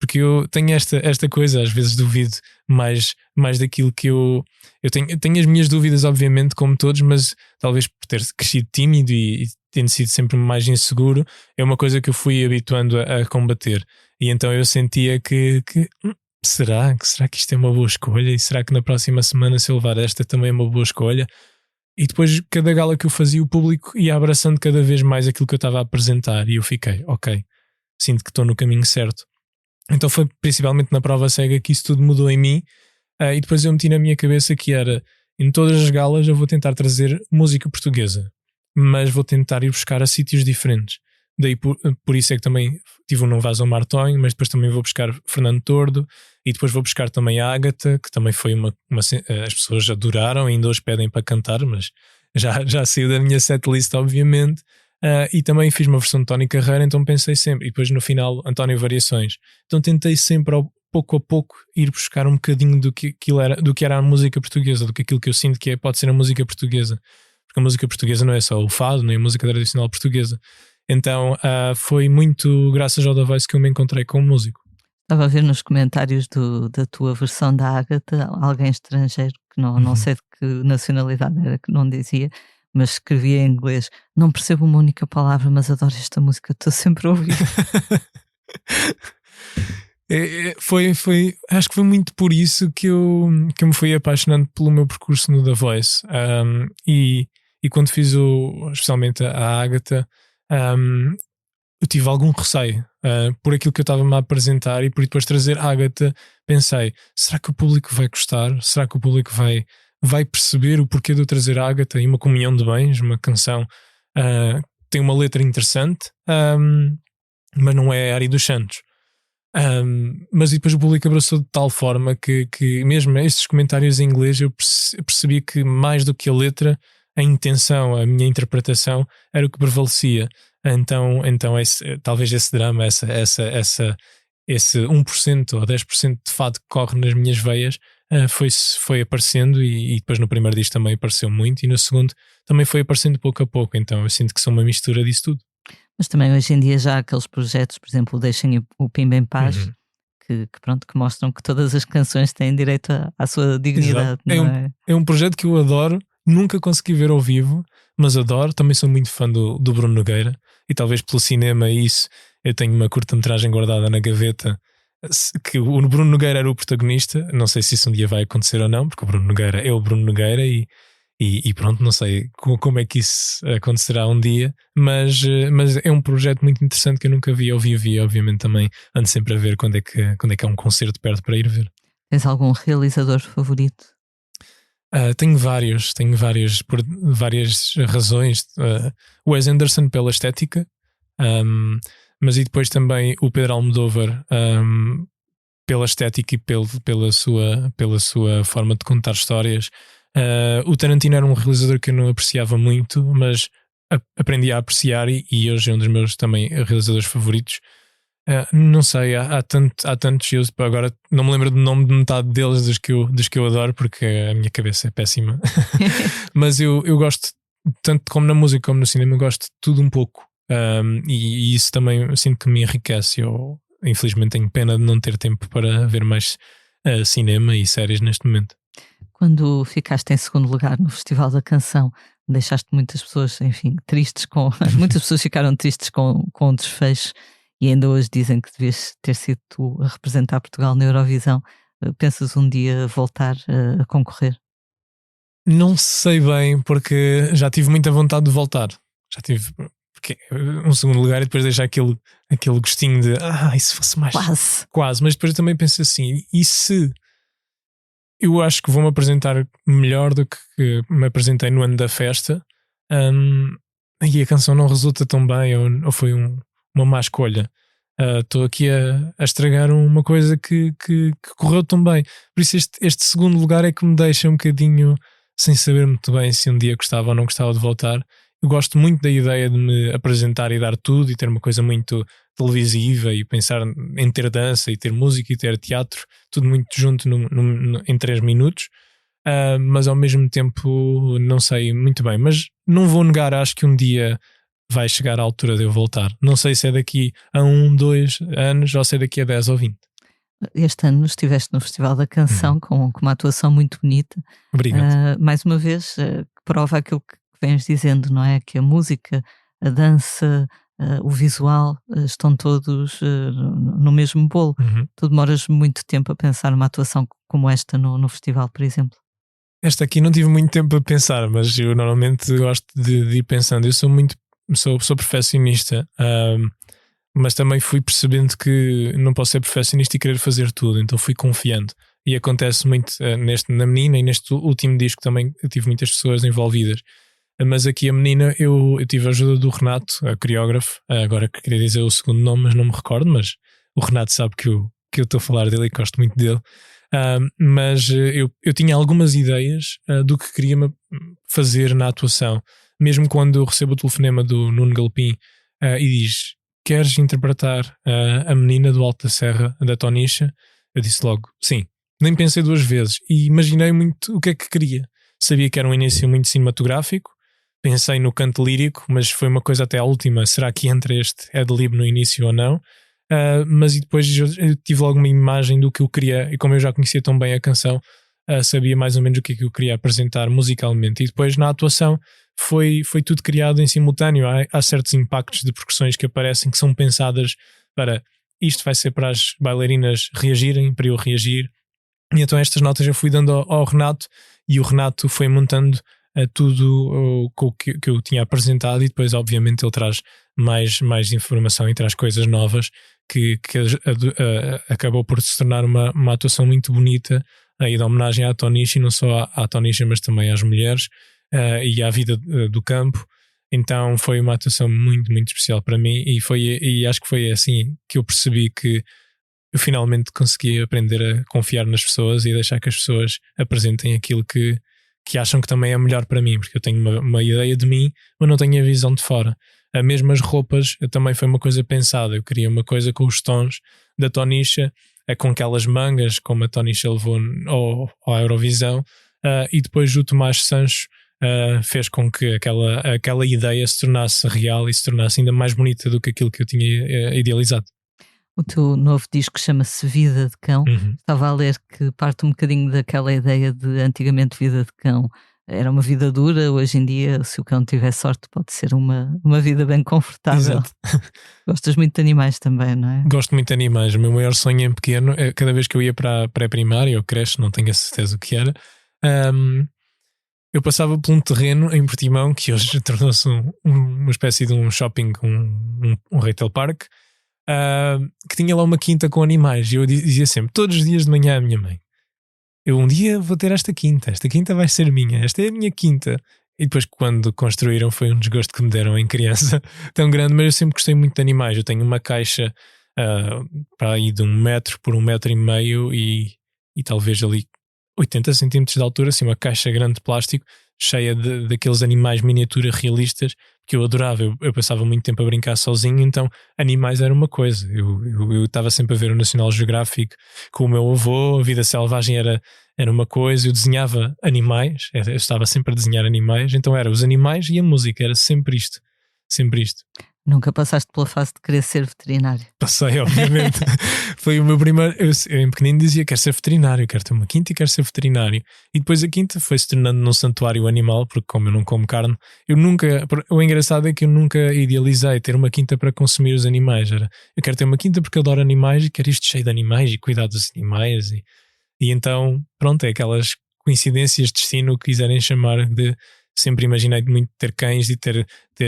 porque eu tenho esta coisa, às vezes duvido mais daquilo que eu tenho as minhas dúvidas, obviamente, como todos, mas talvez por ter crescido tímido e tendo sido sempre mais inseguro, é uma coisa que eu fui habituando a combater. E então eu sentia que será que isto é uma boa escolha? E será que na próxima semana, se eu levar esta, também é uma boa escolha? E depois, cada gala que eu fazia, o público ia abraçando cada vez mais aquilo que eu estava a apresentar, e eu fiquei, sinto que estou no caminho certo. Então foi principalmente na prova cega que isso tudo mudou em mim, e depois eu meti na minha cabeça que era, em todas as galas eu vou tentar trazer música portuguesa, mas vou tentar ir buscar a sítios diferentes. Daí por isso é que também tive o Não Vás ao Martonho, mas depois também vou buscar Fernando Tordo e depois vou buscar também a Ágata, que também foi as pessoas adoraram e ainda hoje pedem para cantar, mas já saiu da minha setlist, obviamente. E também fiz uma versão de Tony Carreira, então pensei sempre, e depois no final António Variações, então tentei sempre pouco a pouco ir buscar um bocadinho do que era a música portuguesa, do que aquilo que eu sinto que pode ser a música portuguesa, porque a música portuguesa não é só o fado, nem a música tradicional portuguesa. Então foi muito graças ao The Voice que eu me encontrei como músico. Estava a ver nos comentários da tua versão da Ágata alguém estrangeiro que não sei de que nacionalidade era, que não dizia, mas escrevia em inglês: não percebo uma única palavra, mas adoro esta música, estou sempre a ouvir. Acho que foi muito por isso que eu me fui apaixonando pelo meu percurso no The Voice, e quando fiz especialmente a Ágata, eu tive algum receio por aquilo que eu estava-me a apresentar, e por depois trazer a Ágata pensei, será que o público vai gostar? Será que o público vai perceber o porquê de eu trazer a Ágata e Uma Comunhão de Bens, uma canção tem uma letra interessante, mas não é Ari dos Santos. Mas depois o público abraçou de tal forma que mesmo estes comentários em inglês eu percebi que mais do que a letra, a intenção, a minha interpretação era o que prevalecia. Então talvez esse drama, esse 1% ou 10% de fado que corre nas minhas veias, foi aparecendo, e depois no primeiro disco também apareceu muito, e no segundo também foi aparecendo pouco a pouco. Então eu sinto que são uma mistura disso tudo. Mas também hoje em dia já há aqueles projetos, por exemplo, Deixem o Pimba em Paz, que mostram que todas as canções têm direito à sua dignidade. É um projeto que eu adoro, nunca consegui ver ao vivo, mas adoro. Também sou muito fã do Bruno Nogueira, e talvez pelo cinema isso, eu tenho uma curta-metragem guardada na gaveta, que o Bruno Nogueira era o protagonista. Não sei se isso um dia vai acontecer ou não, porque o Bruno Nogueira é o Bruno Nogueira, e pronto, não sei como é que isso acontecerá um dia, mas é um projeto muito interessante que eu nunca vi ao vivo, e obviamente também ando sempre a ver quando é que é um concerto perto para ir ver. Tens algum realizador favorito? Tenho vários por várias razões. O Wes Anderson pela estética, mas e depois também o Pedro Almodóvar pela estética e pela sua forma de contar histórias. O Tarantino era um realizador que eu não apreciava muito, mas aprendi a apreciar, e hoje é um dos meus também realizadores favoritos. Não sei, há tantos. Eu agora não me lembro do nome de metade deles dos que eu adoro, porque a minha cabeça é péssima. Mas eu gosto, tanto como na música como no cinema, eu gosto de tudo um pouco. E isso também eu sinto que me enriquece. Eu, infelizmente, tenho pena de não ter tempo para ver mais cinema e séries neste momento. Quando ficaste em segundo lugar no Festival da Canção, deixaste muitas pessoas, enfim, tristes com. Muitas pessoas ficaram tristes com o desfecho e ainda hoje dizem que devias ter sido tu a representar Portugal na Eurovisão. Pensas um dia voltar a concorrer? Não sei bem, porque já tive muita vontade de voltar. Já tive. Porque um segundo lugar e depois deixar aquele gostinho de e se fosse mais. Quase. Mas depois eu também penso assim, e se eu acho que vou-me apresentar melhor do que me apresentei no ano da festa, e a canção não resulta tão bem, ou foi uma má escolha. Estou aqui a estragar uma coisa que correu tão bem. Por isso este segundo lugar é que me deixa um bocadinho sem saber muito bem se um dia gostava ou não gostava de voltar. Eu gosto muito da ideia de me apresentar e dar tudo e ter uma coisa muito televisiva e pensar em ter dança e ter música e ter teatro, tudo muito junto em 3 minutos. Mas ao mesmo tempo não sei muito bem. Mas não vou negar, acho que um dia vai chegar à altura de eu voltar. Não sei se é daqui a 1, 2 anos ou se é daqui a 10 ou 20. Este ano estiveste no Festival da Canção com uma atuação muito bonita. Obrigado. Mais uma vez, que prova aquilo que vens dizendo, não é? Que a música, a dança, o visual estão todos no mesmo bolo. Tu demoras muito tempo a pensar numa atuação como esta no festival, por exemplo? Esta aqui não tive muito tempo a pensar, mas eu normalmente gosto de ir pensando. Eu sou perfeccionista, mas também fui percebendo que não posso ser perfeccionista e querer fazer tudo, então fui confiando. E acontece muito na Menina, e neste último disco também eu tive muitas pessoas envolvidas. Mas aqui a Menina eu tive a ajuda do Renato, a coreógrafo, agora que queria dizer o segundo nome, mas não me recordo, mas o Renato sabe que eu estou a falar dele e que gosto muito dele. Mas eu tinha algumas ideias do que queria fazer na atuação. Mesmo quando eu recebo o telefonema do Nuno Galpim e diz: queres interpretar a Menina do Alto da Serra, da Tonicha? Eu disse logo, sim. Nem pensei 2 vezes e imaginei muito o que é que queria. Sabia que era um início muito cinematográfico, pensei no canto lírico, mas foi uma coisa até à última, será que entra este ad-lib no início ou não? Mas e depois eu tive logo uma imagem do que eu queria, e como eu já conhecia tão bem a canção, sabia mais ou menos o que é que eu queria apresentar musicalmente. E depois na atuação foi tudo criado em simultâneo. Há certos impactos de percussões que aparecem que são pensadas para isto vai ser para as bailarinas reagirem, para eu reagir. E então estas notas eu fui dando ao Renato, e o Renato foi montando tudo com o que eu tinha apresentado, e depois obviamente ele traz mais informação e traz coisas novas que acabou por se tornar uma atuação muito bonita aí da homenagem à Tonicha, e não só à Tonicha, mas também às mulheres e à vida do campo. Então foi uma atuação muito, muito especial para mim, e acho que foi assim que eu percebi que eu finalmente consegui aprender a confiar nas pessoas e deixar que as pessoas apresentem aquilo que acham que também é melhor para mim, porque eu tenho uma ideia de mim, mas não tenho a visão de fora. Mesmo as roupas também foi uma coisa pensada. Eu queria uma coisa com os tons da Tonicha, com aquelas mangas como a Tonicha levou à Eurovisão, e depois o Tomás Sancho fez com que aquela ideia se tornasse real e se tornasse ainda mais bonita do que aquilo que eu tinha idealizado. O teu novo disco chama-se Vida de Cão. Estava a ler que parte um bocadinho daquela ideia de antigamente vida de cão era uma vida dura, hoje em dia, se o cão tiver sorte, pode ser uma vida bem confortável. Exato. Gostas muito de animais também, não é? Gosto muito de animais. O meu maior sonho em pequeno, cada vez que eu ia para a pré-primária ou creche, não tenho a certeza o que era, eu passava por um terreno em Portimão que hoje tornou-se uma espécie de um shopping, um retail park, que tinha lá uma quinta com animais, e eu dizia sempre, todos os dias de manhã, à minha mãe: eu um dia vou ter esta quinta vai ser minha, esta é a minha quinta. E depois, quando construíram, foi um desgosto que me deram em criança tão grande. Mas eu sempre gostei muito de animais. Eu tenho uma caixa para aí de 1 metro por 1,5 metros, e talvez ali 80 centímetros de altura, assim, uma caixa grande de plástico, cheia daqueles animais miniatura realistas que eu adorava. Eu passava muito tempo a brincar sozinho, então animais era uma coisa. Eu estava sempre a ver o National Geographic com o meu avô, a vida selvagem era uma coisa, eu desenhava animais, eu estava sempre a desenhar animais, então era os animais e a música, era sempre isto. Sempre isto. Nunca passaste pela fase de querer ser veterinário? Passei, obviamente. Foi o meu primeiro. Eu em pequenino dizia: quero ser veterinário, quero ter uma quinta e quero ser veterinário. E depois a quinta foi se tornando num santuário animal, porque como eu não como carne, eu nunca. O engraçado é que eu nunca idealizei ter uma quinta para consumir os animais. Eu quero ter uma quinta porque adoro animais e quero isto cheio de animais e cuidar dos animais. E então, pronto, é aquelas coincidências de destino que quiserem chamar de. Sempre imaginei muito ter cães e ter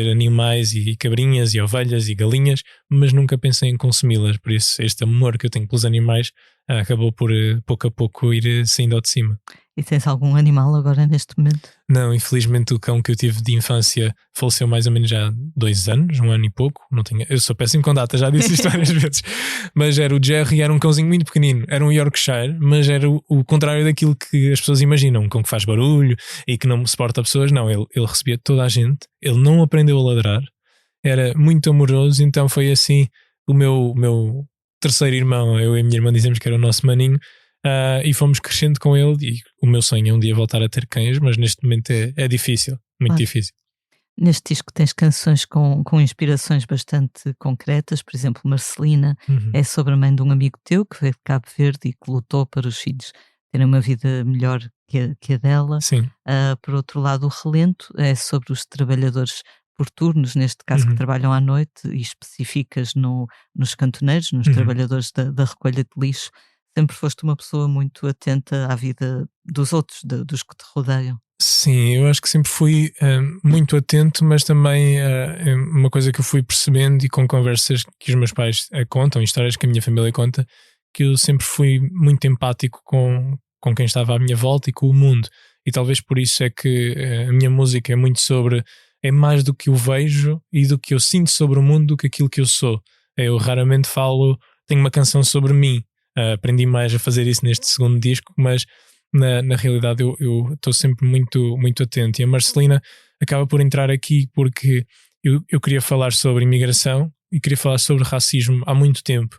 animais e cabrinhas e ovelhas e galinhas, mas nunca pensei em consumi-las. Por isso, este amor que eu tenho pelos animais acabou por pouco a pouco ir saindo ao de cima. E tens algum animal agora neste momento? Não, infelizmente o cão que eu tive de infância faleceu mais ou menos já há 2 anos, 1 ano e pouco. Não tinha, eu sou péssimo com data, já disse isto várias vezes. Mas era o Jerry, era um cãozinho muito pequenino, era um Yorkshire, mas era o contrário daquilo que as pessoas imaginam, um cão que faz barulho e que não suporta pessoas. Não, ele recebia toda a gente, ele não aprendeu a ladrar, era muito amoroso, então foi assim o meu terceiro irmão, eu e a minha irmã dizemos que era o nosso maninho. E fomos crescendo com ele e o meu sonho é um dia voltar a ter cães, mas neste momento é difícil, muito difícil. Neste disco tens canções com inspirações bastante concretas, por exemplo, Marcelina é sobre a mãe de um amigo teu que veio de Cabo Verde e que lutou para os filhos terem uma vida melhor que a dela. Sim. Por outro lado, o Relento é sobre os trabalhadores por turnos, neste caso que trabalham à noite, e especificas nos cantoneiros, nos trabalhadores da recolha de lixo. Sempre foste uma pessoa muito atenta à vida dos outros, dos que te rodeiam. Sim, eu acho que sempre fui muito atento, mas também uma coisa que eu fui percebendo e com conversas que os meus pais contam, histórias que a minha família conta, que eu sempre fui muito empático com quem estava à minha volta e com o mundo. E talvez por isso é que a minha música é muito é mais do que eu vejo e do que eu sinto sobre o mundo do que aquilo que eu sou. Eu raramente tenho uma canção sobre mim. Aprendi mais a fazer isso neste segundo disco, mas na realidade eu estou sempre muito, muito atento. E a Marcelina acaba por entrar aqui porque eu queria falar sobre imigração e queria falar sobre racismo há muito tempo.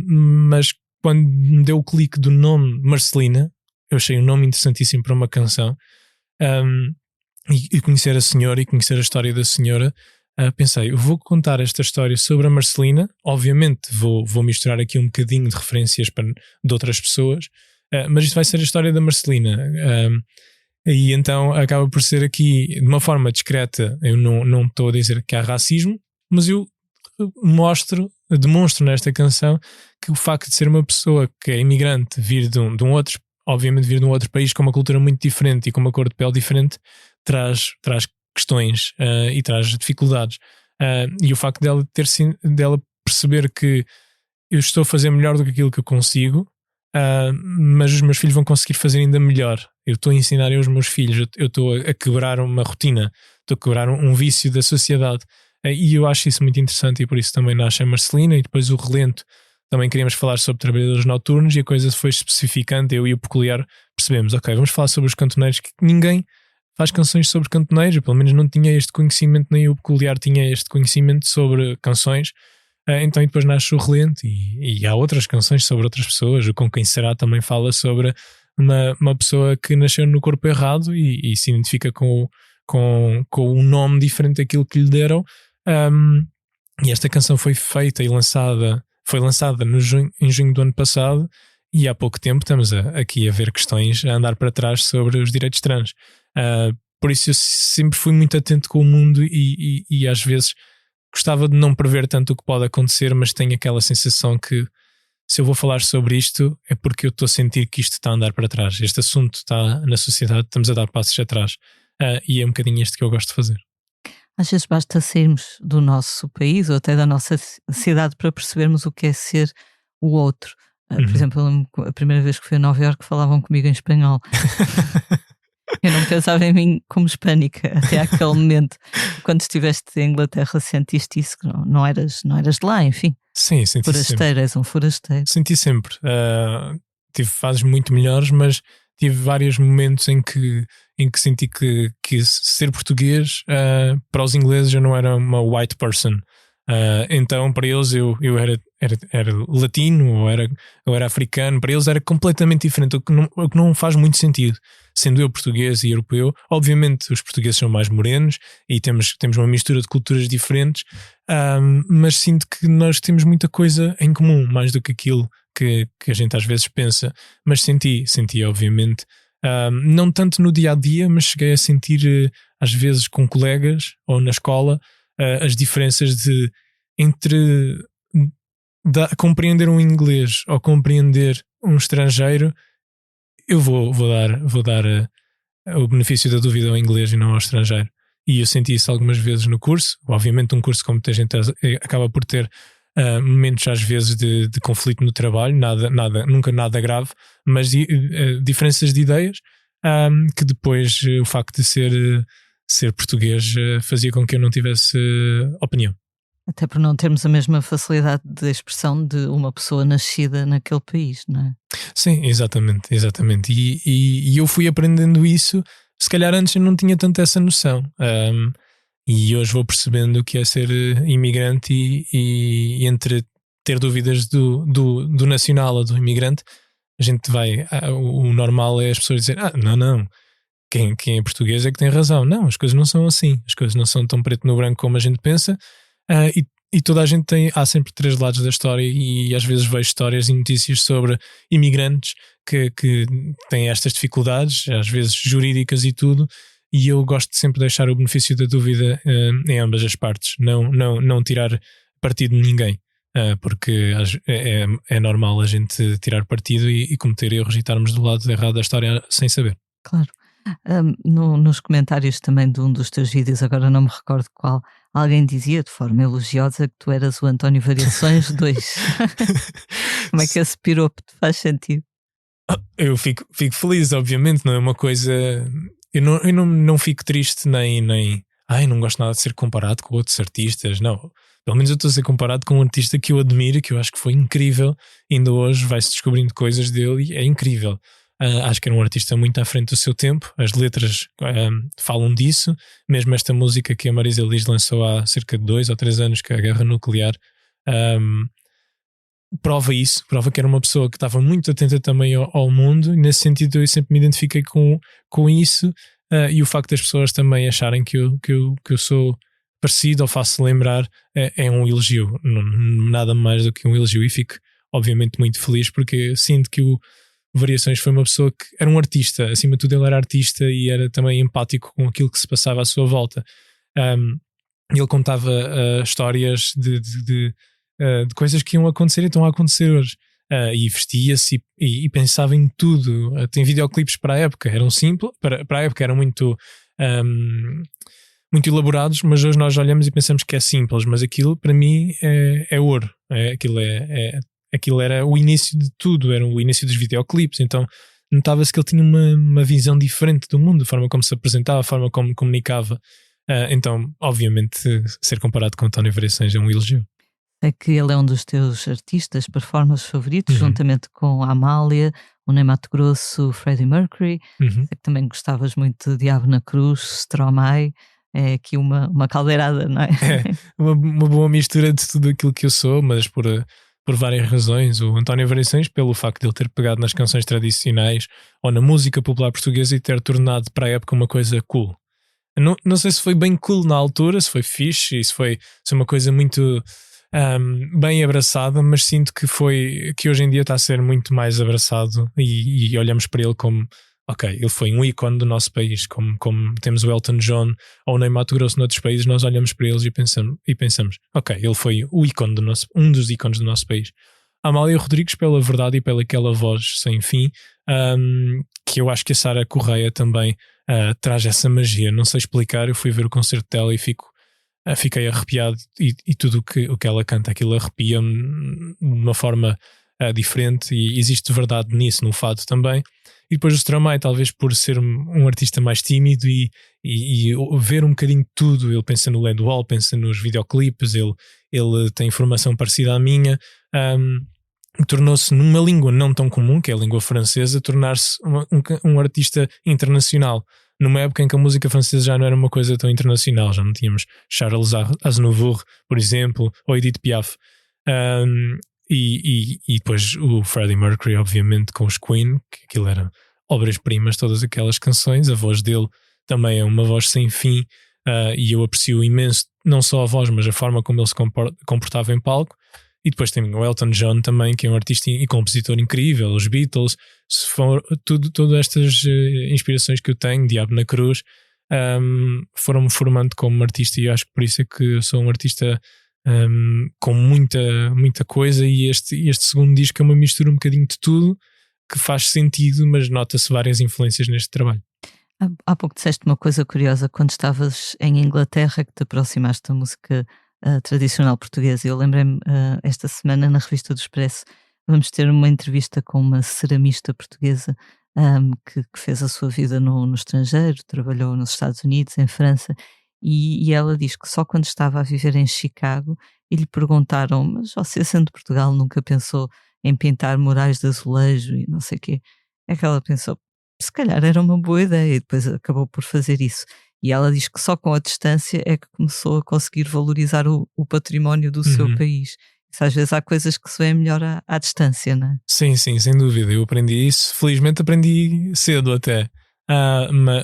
Mas quando me deu o clique do nome Marcelina, eu achei um nome interessantíssimo para uma canção. E conhecer a senhora e conhecer a história da senhora, pensei, eu vou contar esta história sobre a Marcelina. Obviamente vou misturar aqui um bocadinho de referências de outras pessoas, mas isto vai ser a história da Marcelina. E então acaba por ser aqui de uma forma discreta. Eu não estou a dizer que há racismo, mas eu demonstro nesta canção que o facto de ser uma pessoa que é imigrante, vir de um outro, obviamente vir de um outro país com uma cultura muito diferente e com uma cor de pele diferente, traz questões e traz dificuldades. E o facto dela perceber que eu estou a fazer melhor do que aquilo que eu consigo, mas os meus filhos vão conseguir fazer ainda melhor. Eu estou a ensinar aos meus filhos, eu estou a quebrar uma rotina, estou a quebrar um vício da sociedade. E eu acho isso muito interessante e por isso também nasce a Marcelina. E depois o Relento, também queríamos falar sobre trabalhadores noturnos e a coisa foi especificando. Eu e o Peculiar percebemos, ok, vamos falar sobre os cantoneiros, que ninguém faz canções sobre cantoneiros, pelo menos não tinha este conhecimento, nem o Peculiar tinha este conhecimento sobre canções. Então e depois nasce o Relento e há outras canções sobre outras pessoas. O Com Quem Será também fala sobre uma pessoa que nasceu no corpo errado e se identifica com um nome diferente daquilo que lhe deram. E esta canção foi feita e lançada em junho do ano passado, e há pouco tempo estamos aqui a ver questões a andar para trás sobre os direitos trans. Por isso eu sempre fui muito atento com o mundo e às vezes gostava de não prever tanto o que pode acontecer, mas tenho aquela sensação que se eu vou falar sobre isto é porque eu estou a sentir que isto está a andar para trás. Este assunto está na sociedade, estamos a dar passos atrás. E é um bocadinho isto que eu gosto de fazer. Às vezes basta sairmos do nosso país ou até da nossa cidade para percebermos o que é ser o outro. Por exemplo, eu lembro a primeira vez que fui a Nova Iorque falavam comigo em espanhol. Eu não pensava em mim como hispânica até aquele momento. Quando estiveste em Inglaterra sentiste isso, que não eras de lá, enfim. Sim, senti forasteiro, sempre. És um forasteiro. Senti sempre. tive fases muito melhores, mas tive vários momentos em que senti que ser português para os ingleses eu não era uma white person. Então para eles eu era latino ou era africano, para eles era completamente diferente, o que não faz muito sentido. Sendo eu português e europeu, obviamente os portugueses são mais morenos e temos uma mistura de culturas diferentes, mas sinto que nós temos muita coisa em comum, mais do que aquilo que a gente às vezes pensa. Mas senti obviamente, não tanto no dia a dia, mas cheguei a sentir às vezes com colegas ou na escola as diferenças entre compreender um inglês ou compreender um estrangeiro. Eu vou dar o benefício da dúvida ao inglês e não ao estrangeiro. E eu senti isso algumas vezes no curso. Obviamente um curso, como muita gente acaba por ter momentos às vezes de conflito no trabalho, nunca nada grave, mas diferenças de ideias, que depois o facto de ser português fazia com que eu não tivesse opinião. Até por não termos a mesma facilidade de expressão de uma pessoa nascida naquele país, não é? Sim, exatamente. E eu fui aprendendo isso. Se calhar antes eu não tinha tanto essa noção. E hoje vou percebendo o que é ser imigrante e entre ter dúvidas do nacional ou do imigrante, a gente vai. O normal é as pessoas dizerem: não. Quem é português é que tem razão. Não, as coisas não são assim. As coisas não são tão preto no branco como a gente pensa. E toda a gente há sempre 3 lados da história, e às vezes vejo histórias e notícias sobre imigrantes que têm estas dificuldades, às vezes jurídicas e tudo, e eu gosto de sempre deixar o benefício da dúvida em ambas as partes, não tirar partido de ninguém, porque é normal a gente tirar partido e cometer erros e estarmos do lado errado da história sem saber. Claro. Nos comentários também de um dos teus vídeos, agora não me recordo qual, alguém dizia de forma elogiosa que tu eras o António Variações 2. Como é que esse piropo te faz sentido? Eu fico feliz, obviamente, não é uma coisa. Eu não fico triste nem não gosto nada de ser comparado com outros artistas. Não, pelo menos eu estou a ser comparado com um artista que eu admiro, que eu acho que foi incrível. Ainda hoje vai-se descobrindo coisas dele e é incrível. Acho que era um artista muito à frente do seu tempo. As letras falam disso. Mesmo esta música que a Marisa Liz lançou há cerca de 2 ou 3 anos, que é a Guerra Nuclear, prova isso. Prova que era uma pessoa que estava muito atenta também ao mundo, e nesse sentido eu sempre me identifiquei com isso, e o facto das pessoas também acharem que eu sou parecido ou faço lembrar é um elogio, nada mais do que um elogio, e fico obviamente muito feliz porque sinto que o Variações foi uma pessoa que era um artista, acima de tudo ele era artista e era também empático com aquilo que se passava à sua volta. Ele contava histórias de coisas que iam acontecer e estão a acontecer hoje, e vestia-se e pensava em tudo. Tem videoclipes para a época, eram simples, para a época eram muito elaborados, mas hoje nós olhamos e pensamos que é simples, mas aquilo para mim é ouro. Aquilo era o início de tudo, era o início dos videoclipes, então notava-se que ele tinha uma visão diferente do mundo, a forma como se apresentava, a forma como comunicava. Então, obviamente, ser comparado com António Variações é um elogio. É que ele é um dos teus artistas, performers favoritos, juntamente com a Amália, o Ney Matogrosso, o Freddie Mercury. Sei que também gostavas muito de Diabo na Cruz, Stromae. É aqui uma caldeirada, não é? Uma boa mistura de tudo aquilo que eu sou, mas por várias razões. O António Variações, pelo facto de ele ter pegado nas canções tradicionais ou na música popular portuguesa e ter tornado para a época uma coisa cool. Não sei se foi bem cool na altura, se foi fixe, se foi uma coisa muito bem abraçada, mas sinto que hoje em dia está a ser muito mais abraçado, e olhamos para ele como ele foi um ícone do nosso país, como temos o Elton John ou o Ney Matogrosso noutros países. Nós olhamos para eles e pensamos ele foi o ícone um dos ícones do nosso país. A Amália Rodrigues, pela verdade e pela aquela voz sem fim, que eu acho que a Sara Correia também traz essa magia, não sei explicar. Eu fui ver o concerto dela e fiquei arrepiado, e tudo o que ela canta, aquilo arrepia-me de uma forma diferente, e existe verdade nisso, no fado também. E depois o Stromae, talvez por ser um artista mais tímido e ver um bocadinho de tudo. Ele pensa no LED wall, pensa nos videoclipes, ele tem formação parecida à minha, tornou-se numa língua não tão comum, que é a língua francesa, tornar-se um artista internacional. Numa época em que a música francesa já não era uma coisa tão internacional, já não tínhamos Charles Aznavour, por exemplo, ou Edith Piaf. E depois o Freddie Mercury, obviamente, com os Queen, que aquilo eram obras-primas, todas aquelas canções. A voz dele também é uma voz sem fim, e eu aprecio imenso, não só a voz, mas a forma como ele se comportava em palco. E depois tem o Elton John também, que é um artista e compositor incrível, os Beatles, todas estas inspirações que eu tenho, Diabo na Cruz, foram-me formando como artista, e eu acho que por isso é que eu sou um artista com muita coisa, e este segundo disco é uma mistura um bocadinho de tudo, que faz sentido, mas nota-se várias influências neste trabalho. Há pouco disseste uma coisa curiosa, quando estavas em Inglaterra, que te aproximaste da música tradicional portuguesa. Eu lembrei-me, esta semana na revista do Expresso, vamos ter uma entrevista com uma ceramista portuguesa que fez a sua vida no estrangeiro, trabalhou nos Estados Unidos, em França, e ela diz que só quando estava a viver em Chicago e lhe perguntaram: mas você, sendo de Portugal, nunca pensou em pintar murais de azulejo e não sei o quê? É que ela pensou, se calhar era uma boa ideia, e depois acabou por fazer isso. E ela diz que só com a distância é que começou a conseguir valorizar o património do seu país. Isso, às vezes há coisas que se vêem melhor à distância, não é? Sim, sem dúvida. Eu aprendi isso. Felizmente aprendi cedo até.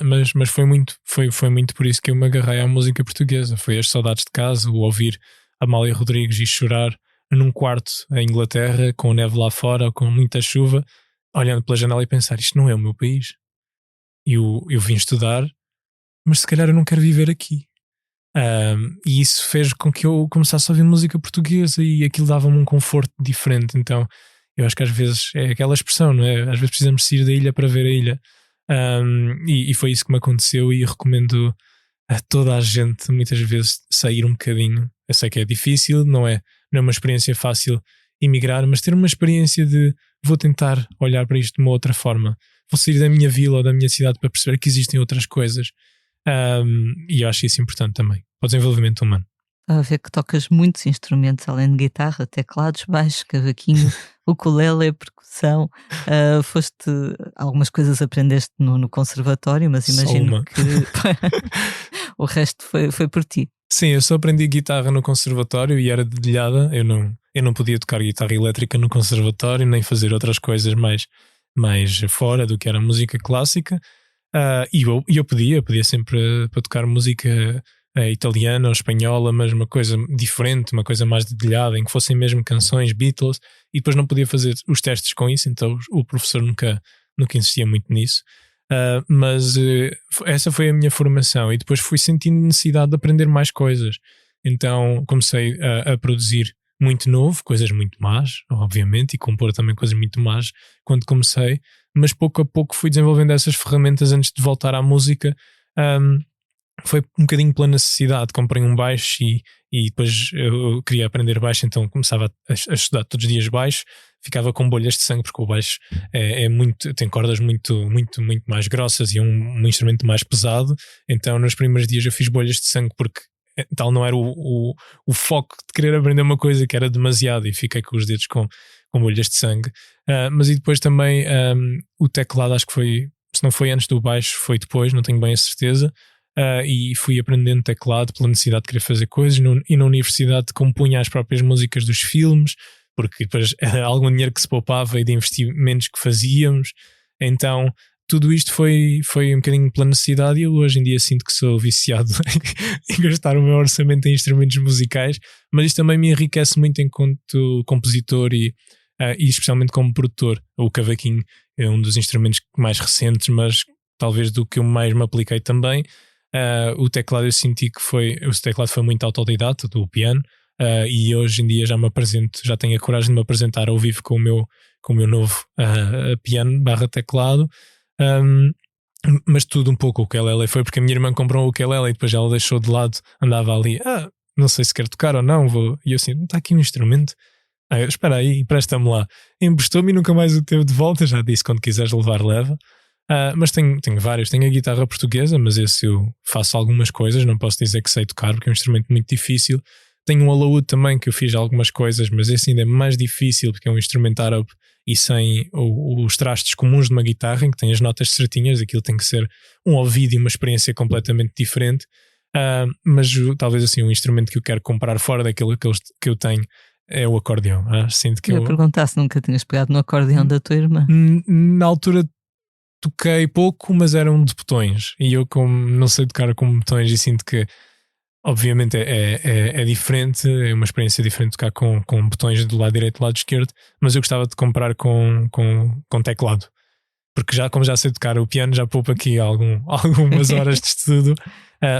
Mas foi muito por isso que eu me agarrei à música portuguesa. Foi as saudades de casa, o ouvir Amália Rodrigues e chorar num quarto em Inglaterra, com neve lá fora, com muita chuva, olhando pela janela e pensar: isto não é o meu país. Eu vim estudar, mas se calhar eu não quero viver aqui. E isso fez com que eu começasse a ouvir música portuguesa, e aquilo dava-me um conforto diferente. Então eu acho que às vezes é aquela expressão, não é? Às vezes precisamos sair da ilha para ver a ilha. E foi isso que me aconteceu, e recomendo a toda a gente muitas vezes sair um bocadinho. Eu sei que é difícil, não é uma experiência fácil emigrar, mas ter uma experiência de vou tentar olhar para isto de uma outra forma, vou sair da minha vila ou da minha cidade para perceber que existem outras coisas. E eu acho isso importante também para o desenvolvimento humano. A ver que tocas muitos instrumentos, além de guitarra, teclados, baixo, cavaquinho, ukulele, percussão. Algumas coisas aprendeste no conservatório, mas imagino que o resto foi por ti. Sim, eu só aprendi guitarra no conservatório e era dedilhada. Eu não podia tocar guitarra elétrica no conservatório, nem fazer outras coisas mais fora do que era música clássica. E eu podia sempre para tocar música italiana ou espanhola, mas uma coisa diferente, uma coisa mais dedilhada, em que fossem mesmo canções, Beatles, e depois não podia fazer os testes com isso, então o professor nunca insistia muito nisso. Mas essa foi a minha formação, e depois fui sentindo necessidade de aprender mais coisas. Então comecei a produzir muito novo, coisas muito más, obviamente, e compor também coisas muito más quando comecei, mas pouco a pouco fui desenvolvendo essas ferramentas antes de voltar à música. Foi um bocadinho pela necessidade. Comprei um baixo e depois eu queria aprender baixo, então começava a estudar todos os dias baixo, ficava com bolhas de sangue, porque o baixo tem cordas muito mais grossas e é um instrumento mais pesado. Então nos primeiros dias eu fiz bolhas de sangue, porque tal não era o foco de querer aprender uma coisa, que era demasiado, e fiquei com os dedos com bolhas de sangue. Mas e depois também o teclado, acho que foi, se não foi antes do baixo, foi depois, não tenho bem a certeza. E fui aprendendo teclado pela necessidade de querer fazer coisas, e na universidade compunha as próprias músicas dos filmes, porque depois era algum dinheiro que se poupava e de investimentos que fazíamos. Então tudo isto foi um bocadinho pela necessidade, e eu hoje em dia sinto que sou viciado em gastar o meu orçamento em instrumentos musicais, mas isto também me enriquece muito enquanto compositor e especialmente como produtor. O cavaquinho é um dos instrumentos mais recentes, mas talvez do que eu mais me apliquei também. O teclado eu senti que o teclado foi muito autodidata do piano, e hoje em dia já tenho a coragem de me apresentar ao vivo com o meu novo piano / teclado. Mas tudo um pouco o ukulele foi porque a minha irmã comprou um ukulele e depois ela deixou de lado, andava ali, não sei se quer tocar ou não, e eu assim, não está aqui um instrumento? Espera aí, empresta-me lá. Emprestou-me e nunca mais o teve de volta. Já disse, quando quiseres levar, leva. Mas tenho vários. Tenho a guitarra portuguesa, mas esse eu faço algumas coisas, não posso dizer que sei tocar, porque é um instrumento muito difícil. Tenho um alaúde também que eu fiz algumas coisas, mas esse ainda é mais difícil porque é um instrumento árabe e sem os trastes comuns de uma guitarra, em que tem as notas certinhas. Aquilo tem que ser um ouvido e uma experiência completamente diferente. Mas talvez assim um instrumento que eu quero comprar fora daquilo que eu tenho é o acordeão. Sinto que Eu ia perguntar se nunca tinhas pegado no acordeão da tua irmã. na altura toquei pouco, mas eram de botões, e eu como não sei tocar com botões e sinto que obviamente é diferente, é uma experiência diferente tocar com botões do lado direito e do lado esquerdo, mas eu gostava de comprar com teclado, porque como já sei tocar o piano, já poupo aqui algumas horas de estudo.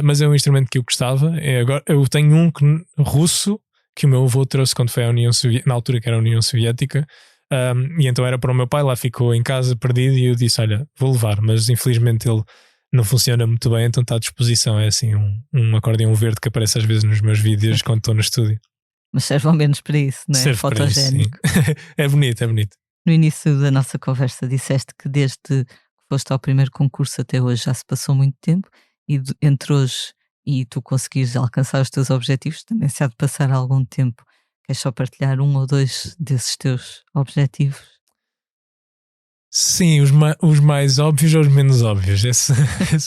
Mas é um instrumento que eu gostava. Agora, eu tenho um russo que o meu avô trouxe quando foi à União Soviética, na altura que era a União Soviética, e então era para o meu pai, lá ficou em casa perdido, e eu disse, olha, vou levar, mas infelizmente ele não funciona muito bem, então está à disposição. É assim um acordeão verde que aparece às vezes nos meus vídeos quando estou no estúdio. Mas serve ao menos para isso, não é? Serve para isso, sim. Fotogénico. É bonito, é bonito. No início da nossa conversa disseste que desde que foste ao primeiro concurso até hoje já se passou muito tempo, e entre hoje e tu conseguires alcançar os teus objetivos também se há de passar algum tempo. Queres só partilhar um ou dois desses teus objetivos? Sim, os mais óbvios ou os menos óbvios.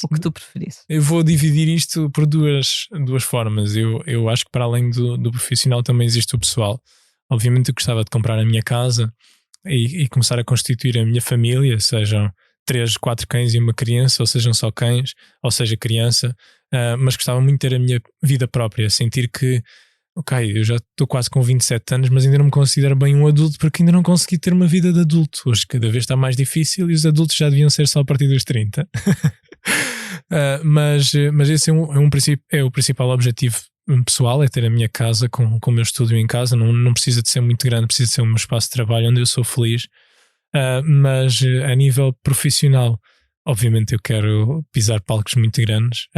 O que tu preferires. Eu vou dividir isto por duas formas. Eu acho que para além do profissional também existe o pessoal. Obviamente eu gostava de comprar a minha casa e começar a constituir a minha família, sejam 3, 4 cães e uma criança, ou sejam só cães, ou seja criança, mas gostava muito de ter a minha vida própria, sentir que ok, eu já estou quase com 27 anos, mas ainda não me considero bem um adulto porque ainda não consegui ter uma vida de adulto. Hoje cada vez está mais difícil e os adultos já deviam ser só a partir dos 30. Mas esse é o principal objetivo pessoal, é ter a minha casa com o meu estúdio em casa. Não precisa de ser muito grande, precisa de ser um espaço de trabalho onde eu sou feliz. Mas a nível profissional, obviamente eu quero pisar palcos muito grandes.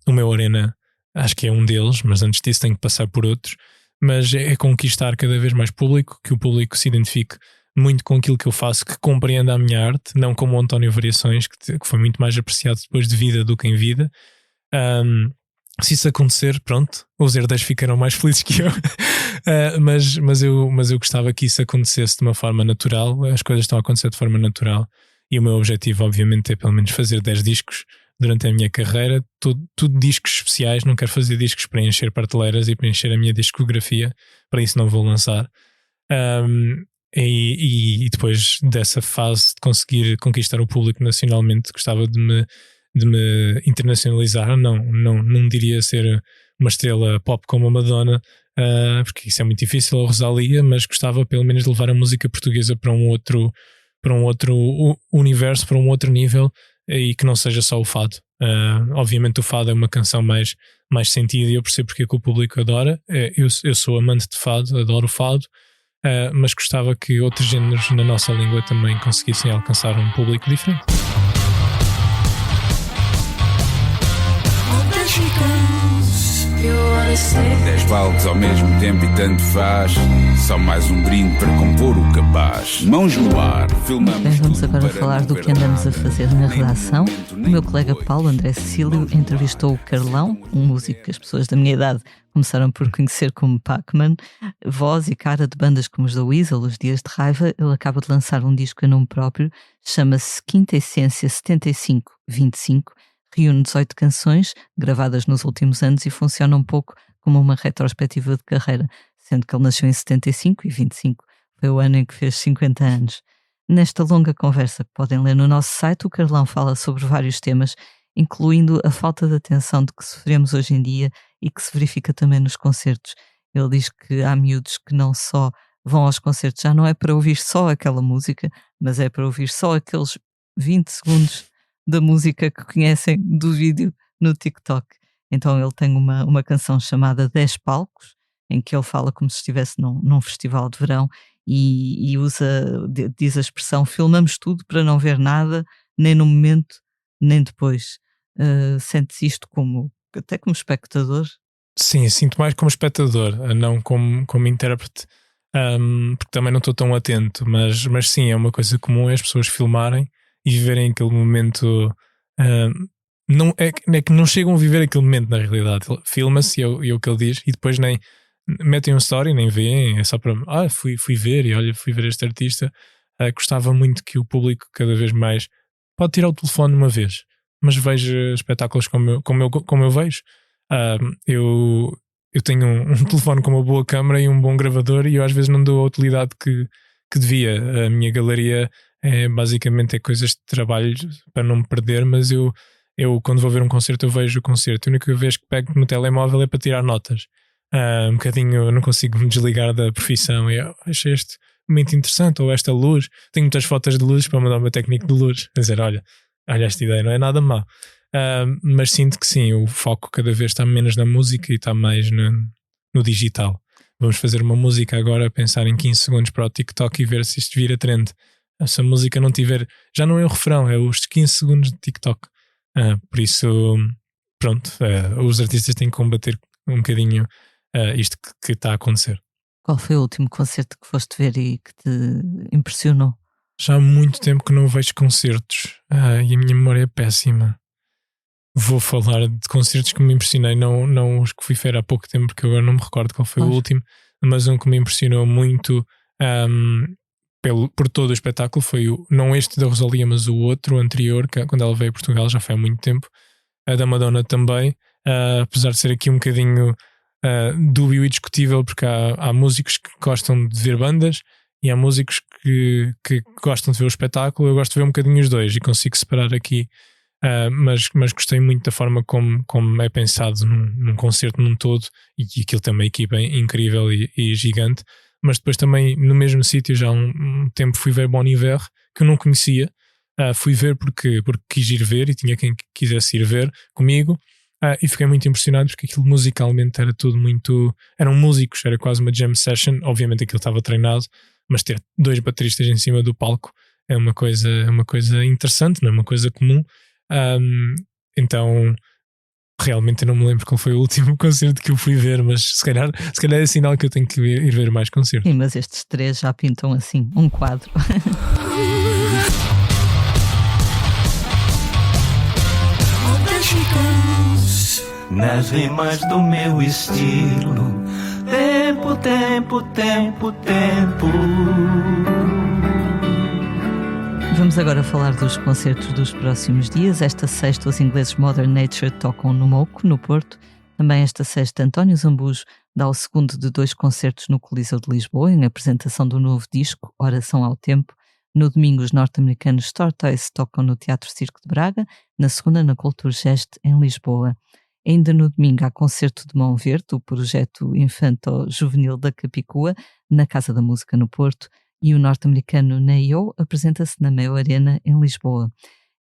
O meu Arena acho que é um deles, mas antes disso tenho que passar por outros. Mas é conquistar cada vez mais público, que o público se identifique muito com aquilo que eu faço, que compreenda a minha arte, não como o António Variações, que foi muito mais apreciado depois de vida do que em vida. Se isso acontecer, pronto, os herdeiros ficarão mais felizes que eu. mas eu gostava que isso acontecesse de uma forma natural. As coisas estão a acontecer de forma natural, e o meu objetivo obviamente é pelo menos fazer 10 discos durante a minha carreira, tudo discos especiais. Não quero fazer discos para encher prateleiras e para encher a minha discografia, para isso não vou lançar. E depois dessa fase de conseguir conquistar o público nacionalmente, gostava de me internacionalizar. Não diria ser uma estrela pop como a Madonna, porque isso é muito difícil, ou Rosalia, mas gostava pelo menos de levar a música portuguesa para um outro universo, para um outro nível, e que não seja só o fado. Obviamente o fado é uma canção mais sentida, e eu percebo porque é que o público adora. Eu sou amante de fado, adoro o fado, mas gostava que outros géneros na nossa língua também conseguissem alcançar um público diferente. 10 baldes ao mesmo tempo e tanto faz. Só mais um brinde para compor o cabaz. Mãos no ar, filmamos. Bem, vamos tudo agora para falar não do que andamos a guardar. fazer na Nem redação. momento, O nem meu colega depois. Paulo André Cecílio entrevistou o Carlão, um músico que as pessoas da minha idade começaram por conhecer como Pac-Man. Voz e cara de bandas como os da Weasel, os Dias de Raiva. Ele acaba de lançar um disco a nome próprio, chama-se Quinta Essência 75-25. Reúne 18 canções gravadas nos últimos anos e funciona um pouco como uma retrospectiva de carreira, sendo que ele nasceu em 75 e 25 foi o ano em que fez 50 anos. Nesta longa conversa que podem ler no nosso site, o Carlão fala sobre vários temas, incluindo a falta de atenção de que sofremos hoje em dia e que se verifica também nos concertos. Ele diz que há miúdos que não só vão aos concertos, já não é para ouvir só aquela música, mas é para ouvir só aqueles 20 segundos da música que conhecem do vídeo no TikTok. Então ele tem uma canção chamada 10 Palcos, em que ele fala como se estivesse num festival de verão e diz a expressão: filmamos tudo para não ver nada, nem no momento, nem depois. Sentes isto até como espectador? Sim, sinto mais como espectador, não como intérprete, porque também não estou tão atento, mas sim, é uma coisa comum as pessoas filmarem e viverem aquele momento. Não é que não chegam a viver aquele momento na realidade. Filma-se, e é o que ele diz, e depois nem metem um story, nem veem, é só para fui ver e olha, fui ver este artista. Gostava muito que o público cada vez mais pode tirar o telefone uma vez, mas veja espetáculos como eu vejo. Eu tenho um telefone com uma boa câmera e um bom gravador e eu às vezes não dou a utilidade que devia. A minha galeria basicamente coisas de trabalho para não me perder, mas eu quando vou ver um concerto eu vejo o concerto. A única vez que pego no telemóvel é para tirar notas. Um bocadinho eu não consigo me desligar da profissão e eu achei este momento interessante, ou esta luz. Tenho muitas fotos de luz para mandar o meu técnico de luz a dizer, olha esta ideia não é nada má. Mas sinto que sim, o foco cada vez está menos na música e está mais no digital. Vamos fazer uma música agora, pensar em 15 segundos para o TikTok e ver se isto vira trend. Se a música não tiver, já não é o refrão, é os 15 segundos de TikTok. Por isso, pronto, os artistas têm que combater um bocadinho isto que está a acontecer. Qual foi o último concerto que foste ver e que te impressionou? Já há muito tempo que não vejo concertos e a minha memória é péssima. Vou falar de concertos que me impressionei, não os que fui ver há pouco tempo, porque eu agora não me recordo qual foi o último, mas um que me impressionou muito por todo o espetáculo foi não este da Rosalía, mas o outro, o anterior, quando ela veio a Portugal, já foi há muito tempo. A da Madonna também, apesar de ser aqui um bocadinho dúbio e discutível, porque há músicos que gostam de ver bandas e há músicos que gostam de ver o espetáculo. Eu gosto de ver um bocadinho os dois e consigo separar aqui, mas gostei muito da forma como é pensado num concerto num todo, e aquilo tem uma equipa incrível e gigante. Mas depois também no mesmo sítio já há um tempo fui ver Bon Iver, que eu não conhecia. Fui ver porque quis ir ver e tinha quem quisesse ir ver comigo. E fiquei muito impressionado porque aquilo musicalmente era tudo muito... Eram músicos, era quase uma jam session. Obviamente aquilo estava treinado, mas ter 2 bateristas em cima do palco é uma coisa interessante, não é uma coisa comum. Então realmente eu não me lembro qual foi o último concerto que eu fui ver, mas se calhar é sinal que eu tenho que ir ver mais concertos. Sim, mas estes 3 já pintam assim um quadro. Nas rimas do meu estilo, tempo, tempo, tempo, tempo. Vamos agora falar dos concertos dos próximos dias. Esta sexta os ingleses Modern Nature tocam no Moco, no Porto. Também esta sexta António Zambujo dá o segundo de 2 concertos no Coliseu de Lisboa, em apresentação do novo disco, Oração ao Tempo. No domingo os norte-americanos Tortoise tocam no Teatro Circo de Braga, na segunda na Culturgest em Lisboa. Ainda no domingo há concerto de Mão Verde, o projeto infanto-juvenil da Capicua, na Casa da Música no Porto, e o norte-americano Neo apresenta-se na Meo Arena em Lisboa.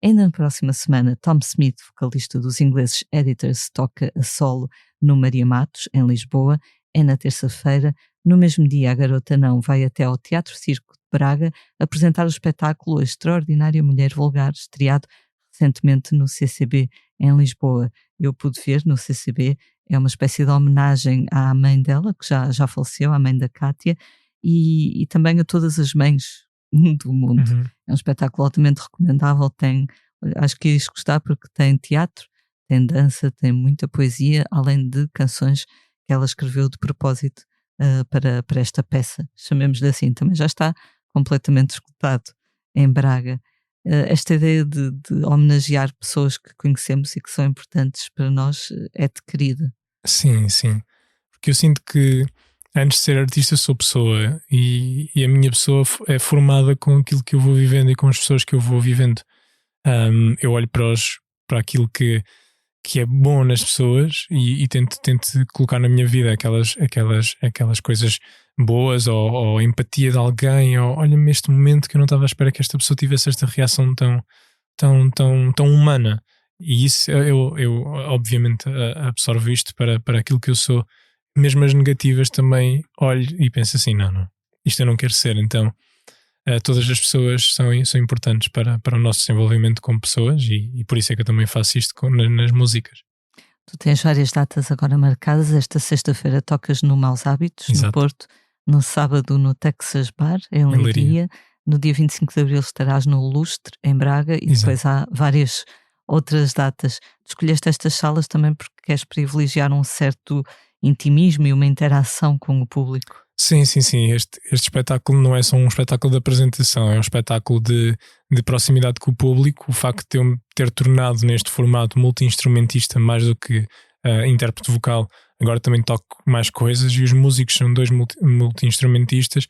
Ainda na próxima semana, Tom Smith, vocalista dos ingleses Editors, toca a solo no Maria Matos, em Lisboa. É na terça-feira. No mesmo dia, a Garota Não vai até ao Teatro Circo de Braga apresentar o espetáculo A Extraordinária Mulher Vulgar, estreado recentemente no CCB em Lisboa. Eu pude ver no CCB, é uma espécie de homenagem à mãe dela, que já faleceu, à mãe da Cátia, e também a todas as mães do mundo. Uhum. É um espetáculo altamente recomendável, acho que ias gostar porque tem teatro, tem dança, tem muita poesia, além de canções que ela escreveu de propósito para esta peça, chamemos-lhe assim. Também já está completamente esgotado em Braga. Esta ideia de homenagear pessoas que conhecemos e que são importantes para nós é-te querida. Sim, porque eu sinto que antes de ser artista sou pessoa e a minha pessoa é formada com aquilo que eu vou vivendo e com as pessoas que eu vou vivendo. Eu olho para aquilo que é bom nas pessoas e tento colocar na minha vida aquelas coisas boas, ou a empatia de alguém, ou olha-me este momento que eu não estava à espera que esta pessoa tivesse esta reação tão humana. E isso eu obviamente absorvo isto para aquilo que eu sou. Mesmo as negativas também olho e penso assim, não, isto eu não quero ser. Então todas as pessoas são importantes para o nosso desenvolvimento como pessoas e por isso é que eu também faço isto nas músicas. Tu tens várias datas agora marcadas. Esta sexta-feira tocas no Maus Hábitos, Exato. no Porto. No sábado no Texas Bar, em Leiria. No dia 25 de Abril estarás no Lustre, em Braga. E depois há várias outras datas. Tu escolheste estas salas também porque queres privilegiar um certo intimismo e uma interação com o público. Sim. Este espetáculo não é só um espetáculo de apresentação, é um espetáculo de proximidade com o público. O facto de eu ter tornado neste formato multi-instrumentista mais do que intérprete vocal, agora também toco mais coisas e os músicos são 2 multi-instrumentistas.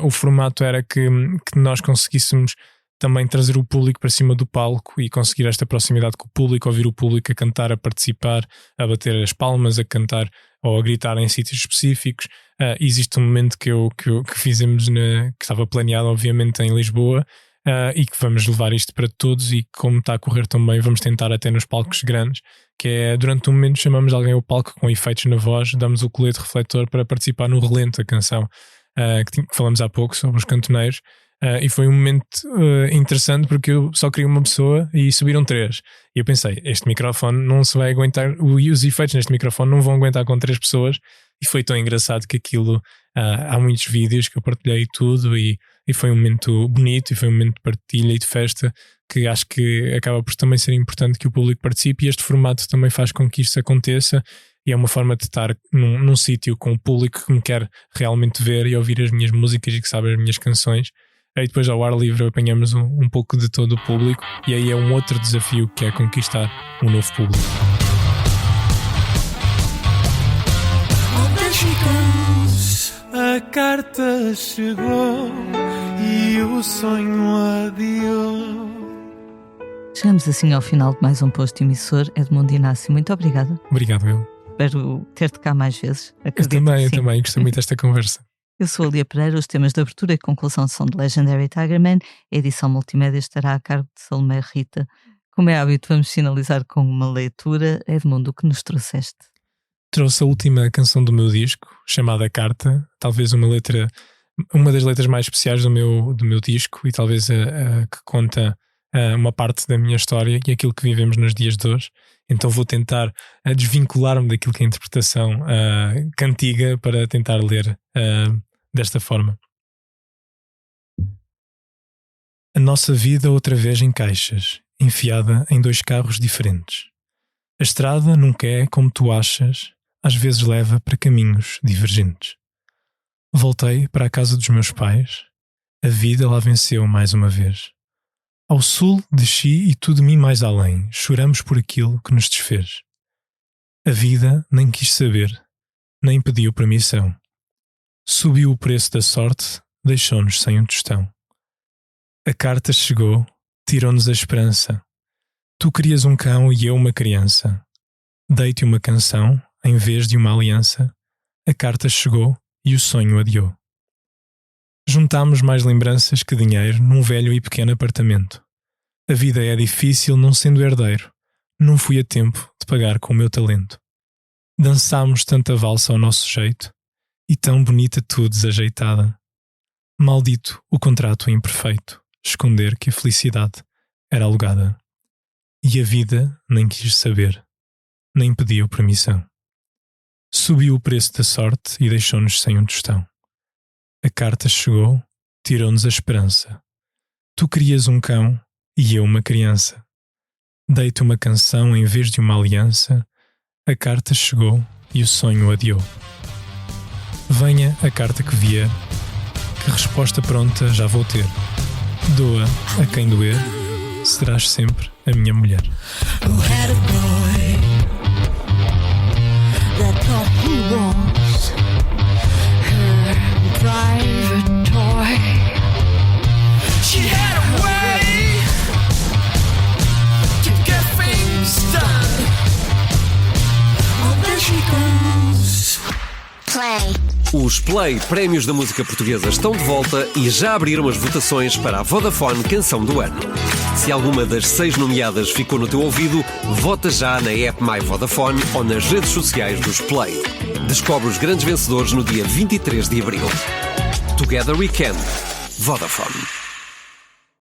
O formato era que nós conseguíssemos também trazer o público para cima do palco e conseguir esta proximidade com o público, ouvir o público a cantar, a participar, a bater as palmas, a cantar ou a gritar em sítios específicos. Existe um momento que fizemos, que estava planeado obviamente em Lisboa, e que vamos levar isto para todos, e como está a correr tão bem vamos tentar até nos palcos grandes, que é durante um momento chamamos alguém ao palco com efeitos na voz, damos o colete refletor para participar no relento da canção que falamos há pouco sobre os cantoneiros. E foi um momento interessante porque eu só queria uma pessoa e subiram 3. E eu pensei, este microfone não se vai aguentar, os efeitos neste microfone não vão aguentar com 3 pessoas. E foi tão engraçado que aquilo, há muitos vídeos que eu partilhei tudo, e foi um momento bonito, e foi um momento de partilha e de festa, que acho que acaba por também ser importante que o público participe, e este formato também faz com que isto aconteça. E é uma forma de estar num sítio com o público que me quer realmente ver e ouvir as minhas músicas e que sabe as minhas canções. Aí depois ao ar livre apanhamos um pouco de todo o público, e aí é um outro desafio, que é conquistar um novo público. A carta chegou e o sonho adiou. Chegamos assim ao final de mais um Posto Emissor. Edmundo Inácio, muito obrigada. Obrigado, eu. Espero ter-te cá mais vezes. Eu também gostei muito desta conversa. Eu sou a Lia Pereira. Os temas de abertura e conclusão são de Legendary Tigerman. A edição multimédia estará a cargo de Salomé Rita. Como é hábito, vamos finalizar com uma leitura. Edmundo, o que nos trouxeste? Trouxe a última canção do meu disco, chamada Carta, talvez uma das letras mais especiais do meu disco, e talvez a que conta uma parte da minha história e aquilo que vivemos nos dias de hoje. Então vou tentar desvincular-me daquilo que é a interpretação cantiga para tentar ler desta forma. A nossa vida outra vez em caixas, enfiada em 2 carros diferentes. A estrada nunca é como tu achas, às vezes leva para caminhos divergentes. Voltei para a casa dos meus pais, a vida lá venceu mais uma vez. Ao sul desci e tu de mim mais além, choramos por aquilo que nos desfez. A vida nem quis saber, nem pediu permissão. Subiu o preço da sorte, deixou-nos sem um tostão. A carta chegou, tirou-nos a esperança. Tu querias um cão e eu uma criança. Dei-te uma canção em vez de uma aliança. A carta chegou e o sonho adiou. Juntámos mais lembranças que dinheiro num velho e pequeno apartamento. A vida é difícil não sendo herdeiro. Não fui a tempo de pagar com o meu talento. Dançámos tanta valsa ao nosso jeito e tão bonita tu desajeitada. Maldito o contrato imperfeito, esconder que a felicidade era alugada. E a vida nem quis saber, nem pediu permissão. Subiu o preço da sorte e deixou-nos sem um tostão. A carta chegou, tirou-nos a esperança. Tu querias um cão e eu uma criança. Dei-te uma canção em vez de uma aliança. A carta chegou e o sonho adiou. Venha a carta que vier, que resposta pronta já vou ter. Doa a quem doer, serás sempre a minha mulher. Who had a boy that thought he was her private toy. She had a way to get things done. Oh, there she goes. Play. Os Play Prémios da Música Portuguesa estão de volta e já abriram as votações para a Vodafone Canção do Ano. Se alguma das 6 nomeadas ficou no teu ouvido, vota já na app My Vodafone ou nas redes sociais dos Play. Descobre os grandes vencedores no dia 23 de abril. Together We Can. Vodafone.